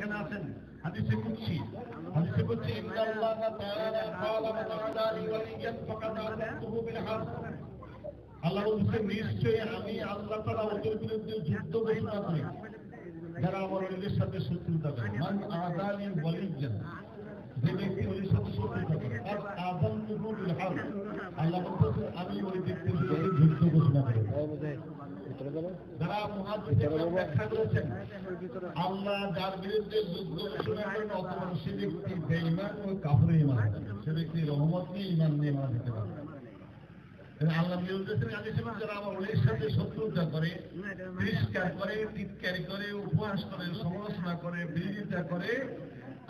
এখানে আছেন হাদিসে কুদসি ইন্নাল্লাহা তাআলা ক্বালা মান আদালি ওয়ালিয়ান ফাকাদ আযানতুহু বিল হারব। আল্লাহ বলেছেন নিশ্চয়ই আমি আল্লাহ তাআলা ওদের বিরুদ্ধে যুদ্ধ ঘোষণা করি যারা আমার ওলিদের সাথে শত্রুতা করে। মান আদালি ওয়ালিয়ান, যে ব্যক্তি ওলির সাথে শত্রুতা করে, আর আযানতুহু বিল হারব, আল্লাহ বলেছেন আমি ওই ব্যক্তির বিরুদ্ধে যুদ্ধ ঘোষণা করি। যারা মুহাদ্দিসরা ব্যাখ্যা করেছেন আল্লাহ যার বিরুদ্ধে যুদ্ধ ঘোষণা করেন অথবা সে ব্যক্তি বেঈমান ও কাফির ঈমান, সে ব্যক্তি রহমত নিয়ে ঈমান নিয়ে মারা যেতে পারে। আল্লাহ বলেছেন যারা আমার ওলির সাথে শত্রুতা করে, তিরস্কার করে, টিটকারি করে, উপহাস করে, সমালোচনা করে, বিরোধিতা করে,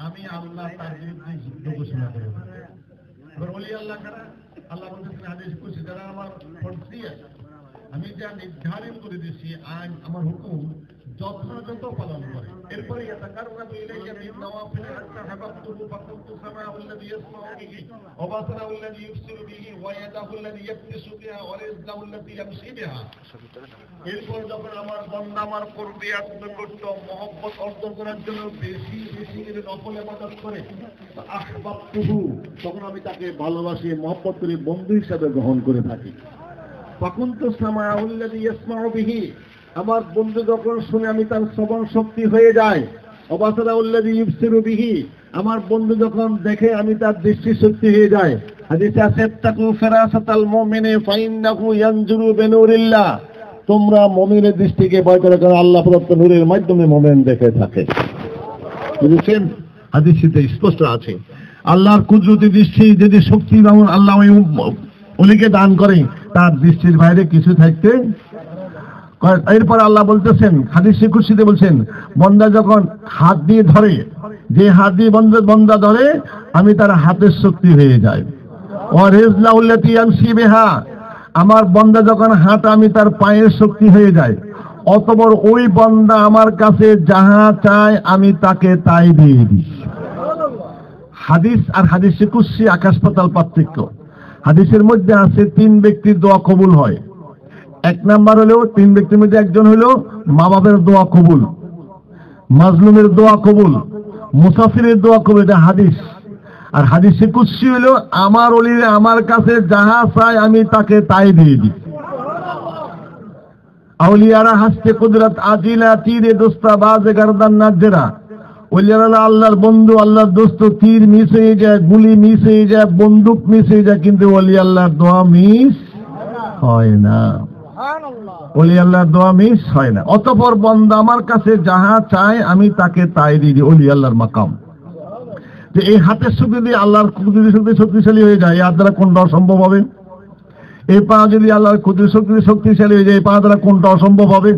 আমি আল্লাহ তার বিরুদ্ধে যুদ্ধ ঘোষণা করে। এবার ওলি আল্লাহ কারা? আল্লাহ বলতেছেন হাদিস কুদসি যারা আমার ফরজিয়া, আমি যা নির্ধারণ করে দিয়েছি আইন আমার হুকুম যথাযথ পালন করে। এরপরে ইয়াতাকাররাবু ইলাইয়া বিন-নওয়াফিল হাত্তা হাবাবতুহু ফাকুনতু সামাউল্লাযী ইয়াসমাউ বিহি ওয়া বাসারাহুল্লাযী ইবসিরু বিহি ওয়া ইয়াদাহুল্লাযী ইয়াবতিসু বিহা ওয়া রিজলাহুল্লাযী ইয়ামশি বিহা। এরপর যখন আমার বান্দা আমার কুরবিয়াত নিকট মহব্বত অর্জন করার জন্য বেশি বেশি করে নফল ইবাদত করে, আহবাবতুহু, তখন আমি তাকে ভালোবাসি, মহব্বত করে বন্ধু হিসেবে গ্রহণ করে থাকি। ফাকুনতু সামাউল্লাযী ইয়াসমাউ বিহি, আমার বন্ধু যখন শুনে আমি তার শ্রবণ শক্তি হয়ে যায়। ওয়াবাসারাহুল্লাযী ইবসিরু বিহি, আমার বন্ধু যখন দেখে আমি তার দৃষ্টি শক্তি হয়ে যায়। হাদিসে আছে তাকু ফিরাসাতাল মুমিনি ফাইন্নাহু ইয়ানজুরু বিনুরিল্লাহ, তোমরা মুমিনের দৃষ্টিকে ভয় করো কারণ আল্লাহ প্রদত্ত নূরের মাধ্যমে মুমিন দেখে থাকে। বুঝছেন? হাদিসে স্পষ্ট আছে আল্লাহর কুদরতি দৃষ্টি যদি শক্তি যেমন আল্লাহ ওই ওলিকে দান করে তার দৃষ্টির বাইরে কিছু থাকতে। এরপর আল্লাহ বলতেছেন হাদিসে কুদসিতে বলছেন বান্দা যখন হাত দিয়ে ধরে, যে হাত দিয়ে বান্দা ধরে আমি তার হাতের শক্তি হয়ে যাই। ওয়া রিজলাহুল্লাতী ইয়ামশি বিহা, আমার বান্দা যখন হাঁট আমি তার পায়ের শক্তি হয়ে যায়। অতঃপর ওই বান্দা আমার কাছে যাহা চায় আমি তাকে তাই দিয়ে দিই। হাদিস আর হাদিসে কুদসি আকাশ পাতাল পার্থক্য। হাদিসের মধ্যে আছে 3 ব্যক্তির দোয়া কবুল হয়। 1 নাম্বার হলো 3 ব্যক্তির মধ্যে একজন হলো মা বাবার দোয়া কবুল, মাজলুমের দোয়া কবুল, মুসাফিরের দোয়া কবুল, এটা হাদিস। আর হাদিসে কুদসি হলো আমার ওলির আমার কাছে যাহা চায় আমি তাকে তাই দিয়ে দিই। আউলিয়ারা হাসতে কুদরত আজিলা তীরে দোস্তা বাজে গারদান নাজরা, ওলিয়ারা আল্লাহর বন্ধু, আল্লাহর দোস্ত, তীর মিস হয়ে যায়, গুলি মিস হয়ে যায়, বন্দুক মিস হয়ে যায়, কিন্তু ওলি আল্লাহর দোয়া মিস হয় না। ওলি আল্লাহর দোয়া মিস হয় না। অতঃপর বান্দা আমার কাছে যাহা চায় আমি তাকে তাই দিই, ওলি আল্লাহর মাকাম। যে এই হাতের শক্তি দিয়ে আল্লাহর কুদরতি শক্তি শক্তিশালী হয়ে যায়, এর দ্বারা কোনটা অসম্ভব হবে? এই পা যদি আল্লাহর কুদরতি শক্তি শক্তিশালী হয়ে যায়, এই পা দ্বারা কোনটা অসম্ভব হবে?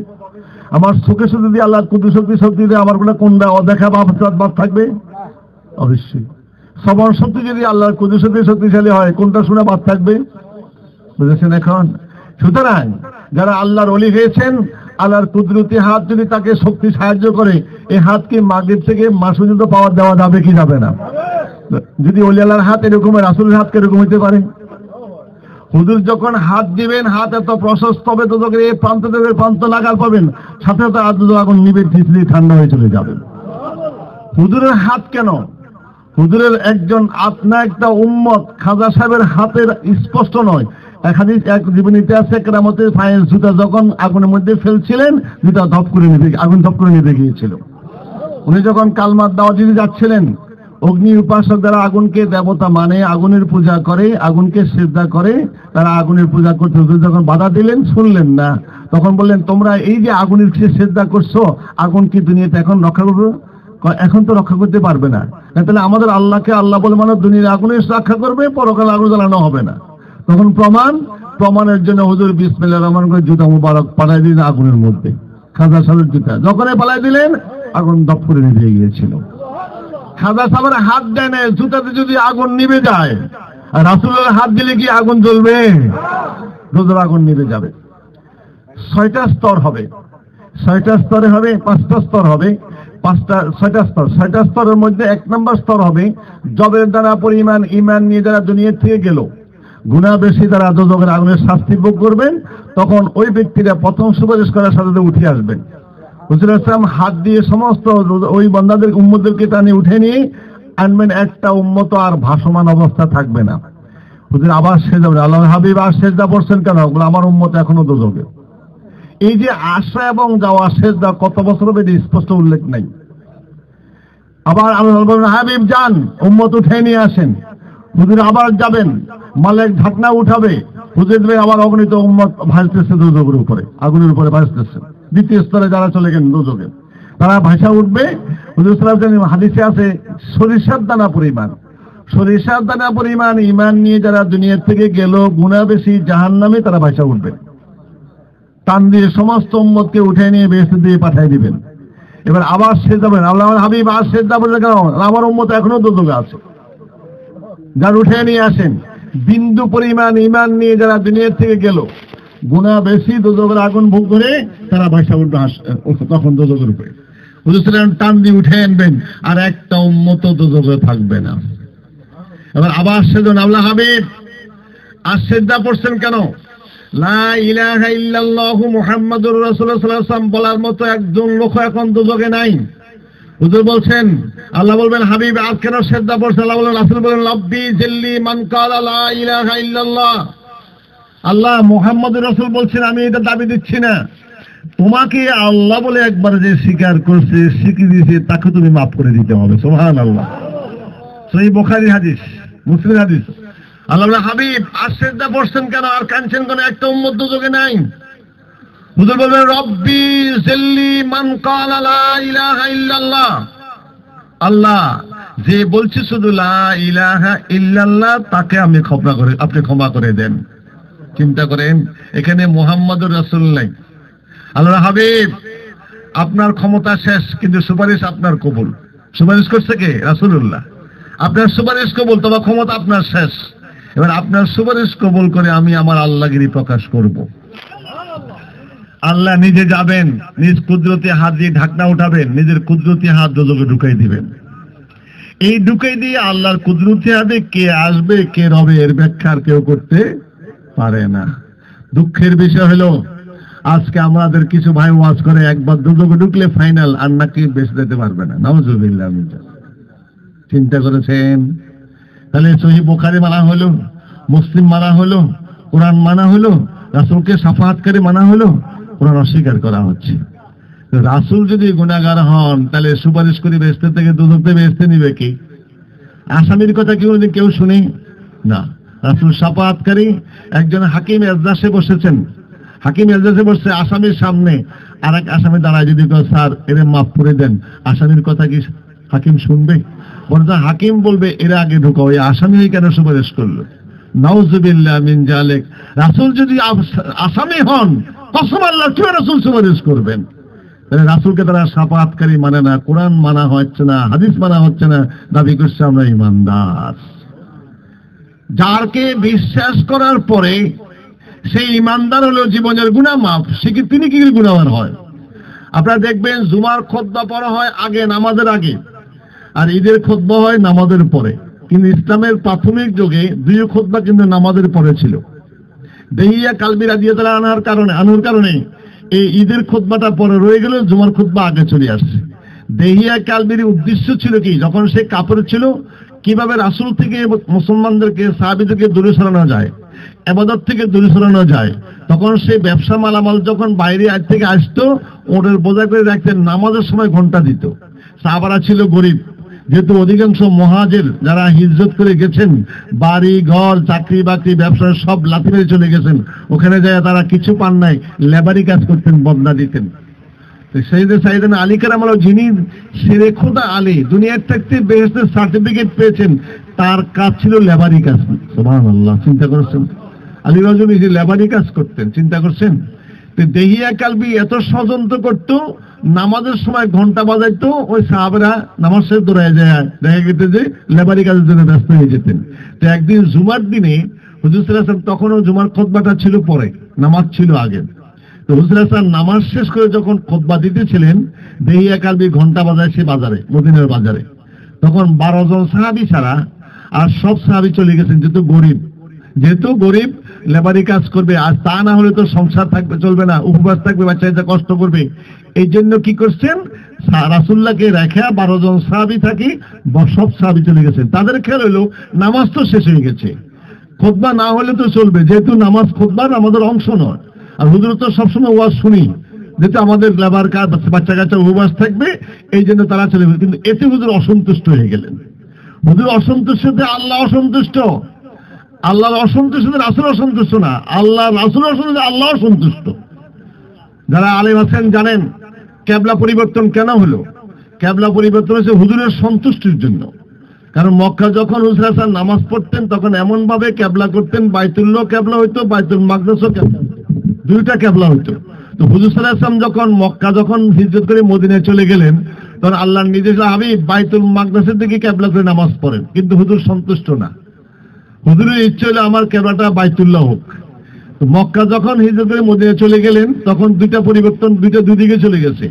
আমার চোখের শক্তি দিয়ে আল্লাহর কুদরতি শক্তি দিয়ে আমার কোনটা অদেখা বাদ থাকবে? অবশ্যই। শ্রবণ শক্তি যদি আল্লাহর কুদরতি শক্তিশালী হয় কোনটা শুনে বাদ থাকবে? বুঝেছেন এখন? সুতরাং যারা আল্লাহর ওলি হয়েছেন, আল্লাহর কুদরতি হাত যদি তাকে শক্তি সাহায্য করে, এই হাতকে মাগরিব থেকে মাস পর্যন্ত পাওয়ার দেওয়া যাবে কি যাবে না? যদি ওলি আল্লাহর হাত এরকম, রাসূলের হাত কিরকম হইতে পারে? হুজুর যখন হাত দিবেন হাত এত প্রশস্ত হবে, তো তখন এই প্রান্ত থেকে প্রান্ত লাগাল পাবেন, সাথে সাথে আগুন নিবে, ঢিসলি ঠান্ডা হয়ে চলে যাবে। হুজুরের হাত কেন? হুজুরের একজন আপনা একটা উম্মত খাজা সাহেবের হাতের স্পষ্ট নয়। এক জীবনীতে আছে কেরামতের পায়ের জুতা যখন আগুনের মধ্যে ফেলছিলেন, জুতা ধপ করে নিতে, আগুন ধপ করে নিতে গিয়েছিল। উনি যখন কালমার দাওয়াত দিতে যাচ্ছিলেন, অগ্নি উপাসক যারা আগুনকে দেবতা মানে, আগুনের পূজা করে, আগুনকে সিজদা করে, তারা আগুনের পূজা করতে যখন বাধা দিলেন, শুনলেন না। তখন বললেন তোমরা এই যে আগুনের সিজদা করছো, আগুন কি দুনিয়াতে এখন রক্ষা করবে? এখন তো রক্ষা করতে পারবে না। তাহলে আমাদের আল্লাহকে আল্লাহ বলে মানে দুনিয়ার আগুনের রক্ষা করবে, পরকালে আগুন জ্বালানো হবে না। তখন প্রমাণের জন্য হুজুর বিসমিল্লাহির রহমানির রহিম জুতা মুবারক পালাই দিলেন আগুনের মধ্যে। খাজা সাহেবের জুতা যখনই পালাই দিলেন, আগুন দপ করে নিভে গিয়েছিল। খাজা সাহেবের হাত দেয় না, জুতাতে যদি আগুন নিভে যায়, আর রাসূলের হাত দিলে কি আগুন জ্বলবে? রোজের আগুন নিভে যাবে। 6টা স্তর হবে, 6টা স্তরে হবে, 5টা স্তর হবে, 6টা স্তর। 6টা স্তরের মধ্যে 1 নম্বর স্তর হবে জবের দ্বারা পরিমাণ ঈমান নিয়ে যারা দুনিয়া থেকে গেল, গুনাহ বেশি তারা দোজখের আগুনের শাস্তি ভোগ করবেন, তখন ওই ব্যক্তিরা প্রথম সুপারিশ করার সাথে উঠে আসবেন। হুজুর আসলাম হাত দিয়ে সমস্ত ওই বান্দাদের উম্মতদেরকে টানে উঠে নিয়ে আনবেন, একটা উম্মত আর ভাসমান অবস্থা থাকবে না। হুজুর আবার সেজদা বলে, আল্লাহ হাবিব আর সেজদা পড়ছেন কেন? আমার উম্মত এখনো দোজখে। এই যে আসা এবং যাওয়া সেজদা কত বছর হবে স্পষ্ট উল্লেখ নাই। আবার আল্লাহ বলেন হাবিব যান, উম্মত উঠে নিয়ে আসেন। হুজুর আবার যাবেন, মালিক ঢাকনা উঠাবে, হুজুর আবার অগণিত উম্মত ভাসতেছে দোজখের উপরে, আগুনের উপরে ভাসতেছে। দ্বিতীয় স্তরে যারা চলে গেলেন দোজখে, তারা ভাষা উঠবে। হুজুর সাল্লাল্লাহু আলাইহি ওয়াসাল্লাম হাদিসে আছে সরিষার দানা পরিমাণ, সরিষার দানা পরিমাণ ঈমান নিয়ে যারা দুনিয়ার থেকে গেল, গুনাহ বেশি, জাহান্নামে তারা ভাষা উঠবে। টান দিয়ে সমস্ত উম্মতকে উঠে নিয়ে বেহেশতে দিয়ে পাঠিয়ে দিবেন। এবার আবার সেজদা বলেন, আল্লাহর হাবিব আর সেজদা বলে কেন? আমার উম্মত এখনো দোজখে আছে। যারা উঠে নিয়ে আসেন, বিন্দু পরিমাণ ঈমান নিয়ে যারা দুনিয়ার থেকে গেল, গুনাহ বেশি, দোজখের আগুন ভোগ করে তারা ভাষা উঠবে তখন দোজখের উপরে। হুজুর সাল্লাল্লাহু আলাইহি ওয়াসাল্লাম টান দিয়ে উঠে আনবেন, আর একটা উম্মত দোজখে থাকবে না। এবার আবার সেজন, আল্লাহ হাবিব আর সেজদা পড়ছেন কেন? লা ইলাহা ইল্লাল্লাহু মুহাম্মাদুর রাসূলুল্লাহ সাল্লাল্লাহু আলাইহি ওয়াসাল্লাম বলার মতো একজন লোক এখন দোজখে নাই। হুজুর বলছেন, আল্লাহ বলবেন হাবিব আর কেন সেজদা পড়ছেন? আল্লাহ বলেন, রাসূল বলেন রব্বি জিল্লি মান ক্বালা লা ইলাহা ইল্লাল্লাহ। আল্লাহ মুহাম্মদুর রাসূল বলছেন, আমি এটা দাবি দিচ্ছি না, তোমাকে আল্লাহ বলে একবার যে স্বীকার করছে, স্বীকৃতি দিয়েছে, তাকে তুমি মাফ করে দিতে হবে। সুবহানাল্লাহ। সহিহ বুখারী হাদিস, মুসলিম হাদিস। আল্লাহ বলেন হাবিব আর সেজদা পড়ছেন কেন? আর কাঁদছেন কেন? একটা উম্মত দোজখে নাই। হুজুর বলবেন রব্বি জিল্লি মান ক্বালা লা ইলাহা ইল্লাল্লাহ। আল্লাহ যে বলছে শুধু লা ইলাহা ইল্লাল্লাহ, তাকে আপনি ক্ষমা করে দেন। চিন্তা করেন, এখানে মুহাম্মাদুর রাসূল নাই। আল্লাহ হাবিব আপনার ক্ষমতা শেষ, কিন্তু সুপারিশ আপনার কবুল। সুপারিশ করছে কে? রাসূলুল্লাহ। আপনার সুপারিশ কবুল, তবে ক্ষমতা আপনার শেষ। এবার আপনার সুপারিশ কবুল করে আমি আমার আল্লাহগিরি প্রকাশ করব। আল্লাহ নিজে যাবেন, নিজ কুদরতি হাত দিয়ে ঢাকনা উঠাবেন, নিজের কুদরতি হাত দোজখে ঢুকাই দিবেন। এই ঢুকাই দিয়ে আল্লাহর কুদরতি হাতে কে আসবে, কে রবে, এর ব্যাখ্যা আর কেউ করতে পারে না। দুঃখের বিষয় হলো আজকে আমাদের কিছু ভাই ওয়াজ করে একবার দোজখে ঢুকলে ফাইনাল, আর নাকি বেঁচে যেতে পারবে না। নাউজুবিল্লাহ। চিন্তা করেছেন? তাহলে সহিহ বুখারী মানা হলো, মুসলিম মানা হলো, কোরআন মানা হলো, রাসূলকে শাফাআতকারী মানা হলো, কোরআন অস্বীকার করা হচ্ছে। রাসূল যদি গুনাহগার হন, তাহলে সুপারিশ করে বেহেশত থেকে দোজখে বেহেশতে নিবে কি? আসামির কথা কেউ শুনে না। রাসূল শাফাআতকারী। একজন হাকিম এজলাসে বসেছেন, হাকিম এজলাসে বসে আসামির সামনে আর এক আসামি দাঁড়ায়, যদি স্যার এরে মাফ করে দেন, আসামির কথা কি হাকিম শুনবে? বরং হাকিম বলবে এর আগে ঢোকাও, এই আসামি কেন সুপারিশ করলো? নাউজুবিল্লাহ মিন যালিক। রাসূল যদি আসামি হন, কসম আল্লাহ কি রাসূল সুপারিশ করবেন? তাহলে রাসূলকে তারা শাফাআতকারী মানে না, কোরআন মানা হচ্ছে না, হাদিস মানা হচ্ছে না, দাবি করছে আমরা ঈমানদার। যারকে বিশ্বাস করার পরে সেই ঈমানদার হলো জীবনের গুনাহ মাফ, সে কি তিনি কি গুনাহগার হয়? আপনারা দেখবেন জুমার খুতবা পড়া হয় আগে, নামাজের আগে, আর ঈদের খুতবা হয় নামাজের পরে। কিন্তু ইসলামের প্রাথমিক যুগে দুই খুতবা কিন্তু নামাজের পরে ছিল। দেহিয়া কালবি রাদিয়াল্লাহু আনহুর কারণে এই ঈদের খুতবাটা পরে রয়ে গেল, জুমার খুতবা আগে চলে আসছে। দেহিয়া কালবির উদ্দেশ্য ছিল কি? যখন সে কাফের ছিল, কিভাবে রাসূল থেকে মুসলমানদেরকে, সাহাবীদেরকে দূরে সরানো যায়, ইবাদত থেকে দূরে সরানো যায়। তখন সে ব্যবসা মালামাল যখন বাইরে থেকে আসতো, ওদের বোঝা করে রাখতেন, নামাজের সময় ঘন্টা দিত। সাহাবারা ছিল গরিব, যেহেতু অধিকাংশ মুহাজির যারা হিজরত করে গেছেন, বাড়ি ঘর চাকরি বাকরি ব্যবসা সব লাথি মেরে চলে গেছেন, ওখানে যায় তারা কিছু পান নাই, লেবারি কাজ করতেন, বদনা দিতেন। সাইয়েদনা আলী কারামাল, যিনি শেরে খোদা আলী, দুনিয়ার থাকতে বেহেশতের সার্টিফিকেট পেয়েছেন, তার কাজ ছিল লেবারি কাজ। সুবহানাল্লাহ। চিন্তা করছেন? আলী রাজুল লেবারি কাজ করতেন, চিন্তা করছেন? দেহিয়া কালবি এত ষড়যন্ত্র করতো, নামাজের সময় ঘন্টা বাজাইতো, ওই সাহাবারা নামাজ শেষে দৌড়ায় যায়, দেখা গেছে যে লেবারি কাজের জন্য ব্যস্ত হয়ে যেতেন। তো একদিন জুমার দিনে হুজুর সাল্লাল্লাহু আলাইহি ওয়াসাল্লাম, তখনও জুমার খুতবাটা ছিল পরে, নামাজ ছিল আগে। তো হুজুর সাল্লাল্লাহু আলাইহি ওয়াসাল্লাম নামাজ শেষ করে যখন খুতবা দিতেছিলেন, দেহিয়া কালবি ঘন্টা বাজাইছে বাজারে, মদিনার বাজারে। তখন 12 জন সাহাবী ছাড়া আর সব সাহাবী চলে গেছেন, যেহেতু গরিব, যেহেতু গরিব লেবারি কাজ করবে, আর তা না হলে তো সংসার থাকবে, চলবে না, উপবাস থাকবে, বাচ্চাটা কষ্ট করবে। এই জন্য কি করছেন, রাসূলুল্লাহকে রেখে 12 জন সাহাবী থাকি, সব সাহাবী চলে গেছেন। তাদের খেয়াল হলো নামাজ তো শেষ হয়ে গেছে, খুতবা না হলে তো চলবে, যেহেতু নামাজ খুতবার আমাদের অংশ নয়। আর হুজুর তো সবসময় ওয়াজ শুনি, যেহেতু আমাদের লেবার কাজ, বাচ্চা কাচ্চা উপবাস থাকবে, এই জন্য তারা চলে গেছে। কিন্তু এতে হুজুর অসন্তুষ্ট হয়ে গেলেন। হুজুর অসন্তুষ্ট, আল্লাহ অসন্তুষ্ট। আল্লাহর অসন্তুষ্ট, রাসূল অসন্তুষ্ট না, আল্লাহ রাসূল অসন্তুষ্ট, আল্লাহ অসন্তুষ্ট। যারা আলেম আছেন জানেন কিবলা পরিবর্তন কেন হলো। কিবলা পরিবর্তন হয়েছে হুজুরের সন্তুষ্টির জন্য। কারণ মক্কা যখন হুজুর হাসান নামাজ পড়তেন তখন এমন ভাবে কিবলা করতেন, বাইতুল্লাহ কিবলা হইতো, বাইতুল মাকদাসও কিবলা, দুইটা কিবলা হইতো। তো হুজুর সাল্লাল্লাহু আলাইহি ওয়াসাল্লাম যখন মক্কা যখন হিজরত করে মদিনায় চলে গেলেন, তখন আল্লাহর নির্দেশ হাবিব বাইতুল মাকদাসের দিকে কিবলা করে নামাজ পড়েন, কিন্তু হুজুর সন্তুষ্ট না। হুজুরের ইচ্ছে হলো আমার কিবলাটা বাইতুল্লাহ হোক। তো মক্কা যখন হিজরত করে মদিনায় চলে গেলেন তখন দুইটা পরিবর্তন, দুই দিকে চলে গেছে।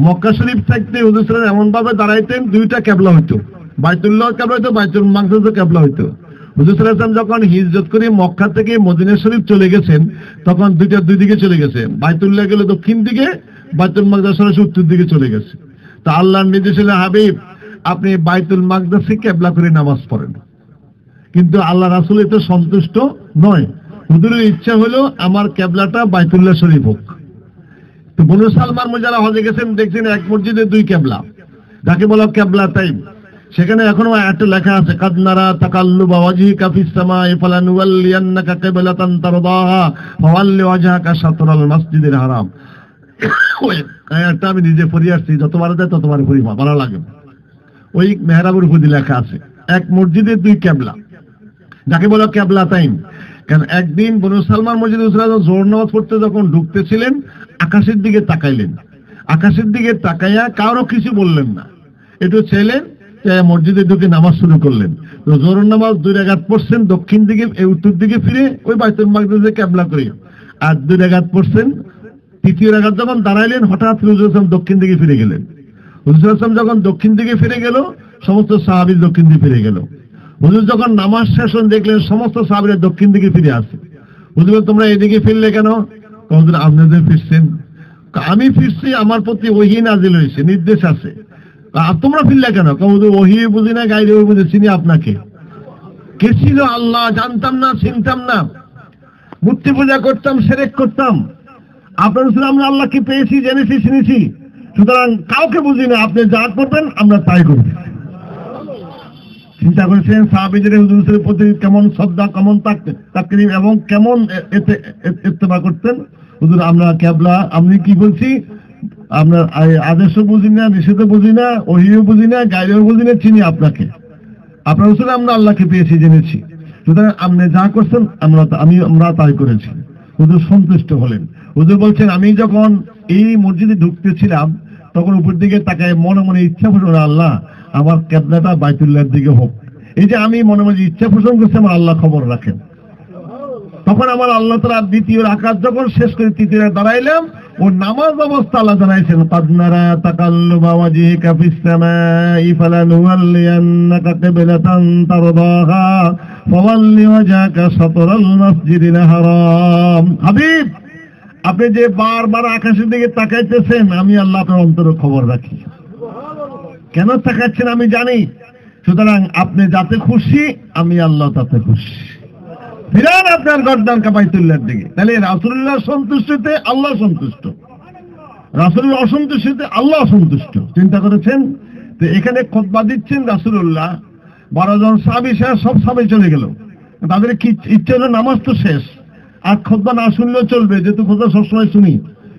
মক্কা শরীফ থাকতে হুজুর সাল্লাল্লাহু এমন ভাবে দাঁড়াইতেন দুইটা কিবলা হইতো, বাইতুল্লাহ কিবলা হইতো, বাইতুল মাকদাসও কিবলা হইতো। হুজুর সাল্লাল্লাহু আলাইহি ওয়াসাল্লাম যখন হিজরত করে মক্কা থেকে মদিনা শরীফ চলে গেছেন তখন দুই দিকে চলে গেছে, বাইতুল্লাহ গেল দক্ষিণ দিকে, বাইতুল মাকদাস সরাসরি উত্তর দিকে চলে গেছে। তা আল্লাহর নির্দেশ হলো হাবিব আপনি বাইতুল মাকদাসে কিবলা করে নামাজ পড়েন। কিন্তু আল্লাহ রাসূল এতে সন্তুষ্ট নয়। হুজুরের ইচ্ছা হলো আমার কিবলাটা বাইতুল্লাহ শরীফ হোক। তো বনু সালমান যারা হজে গেছেন দেখছেন এক মসজিদে দুই কিবলা, যাকে বলা কিবলা টাইম। সেখানে এখনো একটা লেখা আছে, কাদ নারা তাকাল্লুবা ওয়াজহিকা ফিস সামাই ফালানুওয়াল্লিয়ান্নাকা কিবলাতান তারদাহা ফাওয়াল্লি ওয়াজহাকা শাতরাল মাসজিদিল হারাম। ওই আয়াতটা আমি নিজে পড়ে আসছি, যতবার দেয় ততবার পড়ি, ভালো লাগে। ওই মেহরাবের উপর লেখা আছে এক মসজিদে দুই কিবলা, যাকে বলা কিবলা টাইম। কারণ একদিন বনু সালমান মসজিদে জোহর নামাজ পড়তে যখন ঢুকতেছিলেন আকাশের দিকে তাকাইলেন, আকাশের দিকে তাকাইয়া কারো কিছু বললেন না, একটু ছেলেন মসজিদে ঢুকে নামাজ শুরু করলেন। তো জোহর নামাজ 2 রাকাত পড়ছেন দক্ষিণ দিকে, উত্তর দিকে ফিরে ওই বাইতুল মাকদাসে কিবলা করে, আর 2 রাকাত পড়ছেন। তৃতীয় রাকাত যখন দাঁড়াইলেন হঠাৎ হুজুর সাল্লাল্লাহু দক্ষিণ দিকে ফিরে গেলেন। হুজুর সাল্লাল্লাহু আলাইহি ওয়াসাল্লাম যখন দক্ষিণ দিকে ফিরে গেল সমস্ত সাহাবী দক্ষিণ দিকে ফিরে গেল। হুজুর যখন নামাজ শেষ দেখলেন সমস্ত সাহাবীরা দক্ষিণ দিকে ফিরে আসে। হুজুর তোমরা এদিকে ফিরলে কেন? হুজুর আপনাদের ফিরছেন। আমি ফিরছি, আমার প্রতি ওহী নাজিল হয়েছে, নির্দেশ আছে। আর তোমরা ফিরলে কেন? হুজুর ওহী বুঝি না, গায়রে বুঝি, চিনি আপনাকে। কে ছিল আল্লাহ জানতাম না, চিনতাম না, মূর্তি পূজা করতাম, শিরক করতাম। আপনার ছিল আমরা আল্লাহকে পেয়েছি, জেনেছি, চিনেছি, সুতরাং কাউকে বুঝি না, আপনি যা করবেন আমরা তাই করব। চিন্তা করেছেন সাহাবীদের হুজুরের প্রতি কেমন শ্রদ্ধা, কেমন তাকরীম এবং কেমন ইত্তেবা করতেন। হুজুর আমরা কিবলা, আমি কি বলছি, আপনার আদেশও বুঝি না, নিষেধও বুঝি না, ওহীও বুঝি না, গায়রেও বুঝি না, চিনি আপনাকে। আপনার হুজুর আমরা আল্লাহকে পেয়েছি, জেনেছি, সুতরাং আপনি যা করছেন আমরা তাই করেছি। হুজুর সন্তুষ্ট হলেন। হুজুর বলছেন আমি যখন এই মসজিদে ঢুকতেছিলাম তখন উপর দিকে তাকায় মনে মনে ইচ্ছা পোষণ, আল্লাহ আমার কিবলাটা বাইতুল্লাহর দিকে হোক। এই যে আমি মনে মনে ইচ্ছা পোষণ করছি, আমার আল্লাহ খবর রাখেন। তখন আমার আল্লাহ তাআলা দ্বিতীয় রাকাত যখন শেষ করে তৃতীয় দাঁড়াইলাম, ও নামাজ অবস্থা আল্লাহ জানাইছেন, কাদ নারা তাকাল্লুবা ওয়াজহিকা ফিস সামাই ফালানুওয়াল্লিয়ান্নাকা কিবলাতান তারদাহা ফাওয়াল্লি ওয়াজহাকা শাতরাল মাসজিদিল হারাম। হাবিব আপনি যে বারবার আকাশের দিকে তাকাইতেছেন, আমি আল্লাহ আপনার অন্তরের খবর রাখি। কেন তাকাচ্ছেন আমি জানি, সুতরাং আপনি যাতে খুশি আমি আল্লাহ তাতে খুশি। ফিরান আপনার গর্দান বাইতুল্লাহর দিকে। তাহলে রাসূলুল্লাহ সন্তুষ্টতে আল্লাহ সন্তুষ্ট, রাসূলের অসন্তুষ্টতে আল্লাহ সন্তুষ্ট। চিন্তা করেছেন? তো এখানে খুতবা দিচ্ছেন রাসূলুল্লাহ, 12 জন সাহাবী শেষ, সব সাহাবী চলে গেল। তাদের কি ইচ্ছে হলো নামাজ তো শেষ, আর খুতবা না শুনলেও চলবে, যেহেতু খুতবা সবসময় শুনি।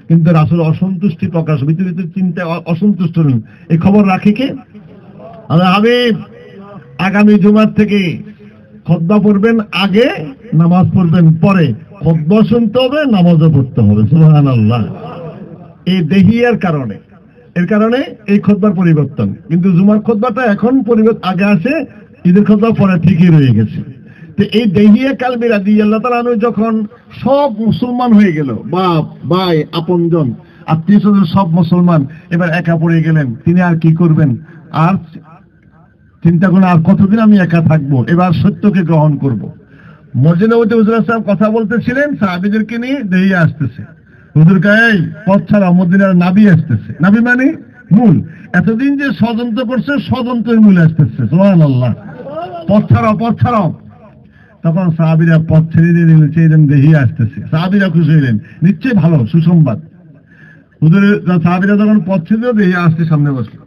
কিন্তু রাসূল অসন্তুষ্টি প্রকাশ, ভিতরে চিন্তা অসন্তুষ্ট নেই। এই খবর রাখে কে? আল্লাহ হাবিব আগামী জুমার থেকে খুতবা পড়বেন আগে, নামাজ পড়বেন পরে। খুতবা শুনতে হবে, নামাজও পড়তে হবে। সুবহানাল্লাহ। এই দেহিয়ার কারণে, এর কারণে এই খুতবার পরিবর্তন। কিন্তু জুমার খুতবাটা এখন পরিবর্তন আগে আসে, ঈদের খুতবা পরে ঠিকই রয়ে গেছে। তো এই দেহিয়া কালবি রাদিয়াল্লাহু তাআলা আনহু যখন সব মুসলমান হয়ে গেল, বাপ ভাই আপনজন আত্মীয়স্বজন সব মুসলমান, এবার একা পড়ে গেলেন। তিনি আর কি করবেন? আর চিন্তা করেন আর কতদিন আমি একা থাকবো, এবার সত্যকে গ্রহণ করব। মসজিদে নববীতে হুজুর সাহেব কথা বলতেছিলেন, সাহাবীদেরকে নিয়ে দেহিয়া আসতেছে। হুজুর কয় পথ ছাড়া, মদিনার নাবি আসতেছে। নাবি মানে মূল। এতদিন যে ষড়যন্ত্র করছে, ষড়যন্ত্রের মূল আসতেছে। সুবহানাল্লাহ। পথ ছাড়াও, পথ ছাড়াও। তখন সাহাবীরা পথ ছেড়ে দিয়ে নিচে দেহিয়া আসতেছে। সাহাবীরা খুশি হইলেন, নিশ্চয়ই ভালো সুসংবাদ। হুজুর সাহাবীরা যখন পথ ছেড়ে দিল, দেহিয়া আসতে সামনে বসলো।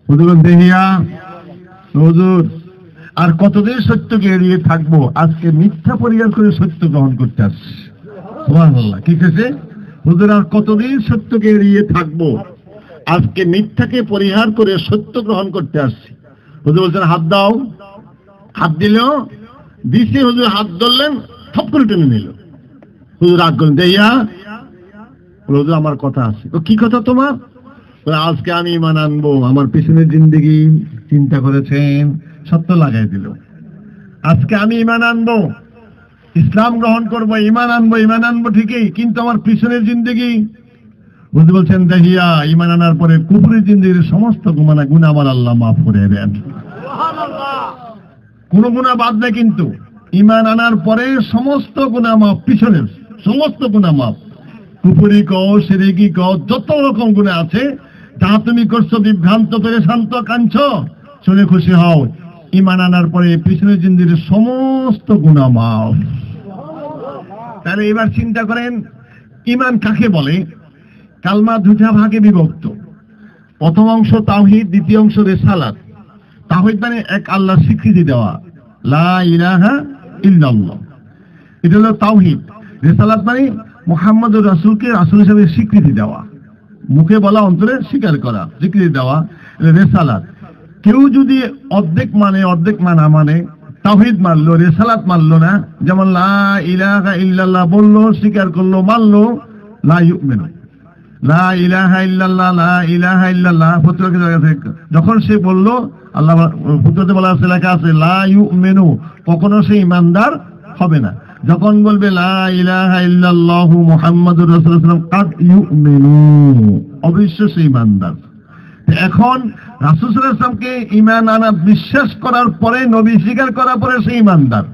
হুজুর দেহিয়া, হুজুর আর কতদিন সত্যকে এড়িয়ে থাকবো? আজকে মিথ্যা পরিহার করে সত্য গ্রহণ করতে আসছি। সুবহানাল্লাহ। কি কেছে? হুজুর আর কতদিন সত্যকে এড়িয়ে থাকবো? আজকে মিথ্যাকে পরিহার করে সত্য গ্রহণ করতে আসছি। হুজুর বলছেন হাত দাও। হাত দিল, দিছে। হুজুর হাত ধরলেন, থপ করে টেনে নিল। হুজুর রাগ করলেন, দেহিয়া হুজুর আমার কথা আছে। তো কি কথা তোমার? আজকে আমি ঈমান আনবো। আমার পিছনের জিন্দেগি চিন্তা করেছেন, সত্য লাগাই দিল। আজকে আমি ঈমান আনবো, ইসলাম গ্রহণ করবো, ঈমান আনবো, ঈমান আনবো ঠিকই, কিন্তু আমার পিছনের জিন্দেগি। বুঝতে বলছেন দেহিয়া ঈমান আনার পরে কুফরের জিন্দেগির সমস্ত গুনাহ আমার আল্লাহ মাফ করে দেন। কোন গুনাহ বাদ নেই, কিন্তু ঈমান আনার পরে সমস্ত গুনাহ মাফ, পিছনের সমস্ত গুনাহ মাফ। কুফরি কও, শিরকি কও, যত রকম গুনাহ আছে, যা তুমি করছো বিভ্রান্ত, পেরেশান্ত, কাঁদছ, শুনে খুশি হও। ঈমান আনার পরে পিছনের জিন্দেগির সমস্ত গুনাহ মাফ। তাহলে এবার চিন্তা করেন, ঈমান কাকে বলে? কালমা দুইটা ভাগে বিভক্ত। প্রথম অংশ তাওহীদ, দ্বিতীয় অংশ রিসালাত। তাওহীদ মানে এক আল্লাহর স্বীকৃতি দেওয়া, লা ইলাহা ইল্লাল্লাহ, এটা হলো তাওহীদ। রিসালাত মানে মুহাম্মদুর রাসূলকে রাসূল হিসেবে স্বীকৃতি দেওয়া, মুখে বলা, অন্তরে স্বীকার করা, স্বীকৃতি দেওয়া, রিসালাত। কেউ যদি অর্ধেক মানে, অর্ধেক মানা মানে, তাওহীদ মানলো, রিসালাত মানলো না, যেমন লা ইলাহা ইল্লাল্লাহ বললো, স্বীকার করলো, মানলো, লা ইউমিনু, লা ইলাহা ইল্লাল্লাহ, লা ইলাহা ইল্লাল্লাহ, যখন সে বললো, আল্লাহ ফুতরাতে বলা আছে, লেখা আছে লা ইউমিনু, কখনো সে ঈমানদার হবে না। যখন বলবে লা ইলাহা ইল্লাল্লাহু মুহাম্মাদুর রাসূলুল্লাহ কাদ ইউমিনু, অবশ্যই সে ঈমানদার। এখন রাসূল সাল্লাল্লাহু আলাইহি ওয়াসাল্লামকে ঈমান আনা, বিশ্বাস করার পরে, নবী স্বীকার করার পরে সে ঈমানদার।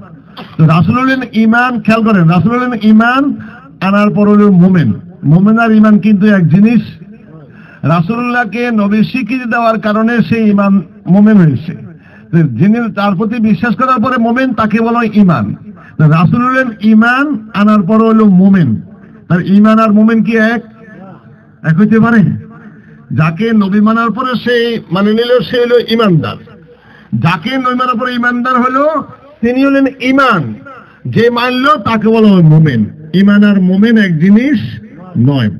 তো রাসূল হলেন ঈমান, খেয়াল করেন, রাসূল হলেন ঈমান আনার পর হলেন মুমিন। মুমিন আর ঈমান কিন্তু এক জিনিস। রাসূলুল্লাহকে নবী স্বীকৃতি দেওয়ার কারণে সে ঈমান, মুমিন হয়েছে। যিনি তার প্রতি বিশ্বাস করার পরে মুমিন, তাকে বলা হয় ঈমান। রাসূল হলেন ঈমান আনার পর হলো মুমিন। তার ঈমান আর মুমিন কি এক হইতে পারে? যাকে নবী মানার পরে সে মানে নিল, সে হলো ঈমানদার। যাকে নবী মানার পরে ঈমানদার হলো, তিনি হলেন ঈমান। যে মানলো তাকে বলা হয় মুমিন। ঈমান আর মুমিন এক জিনিস নয়।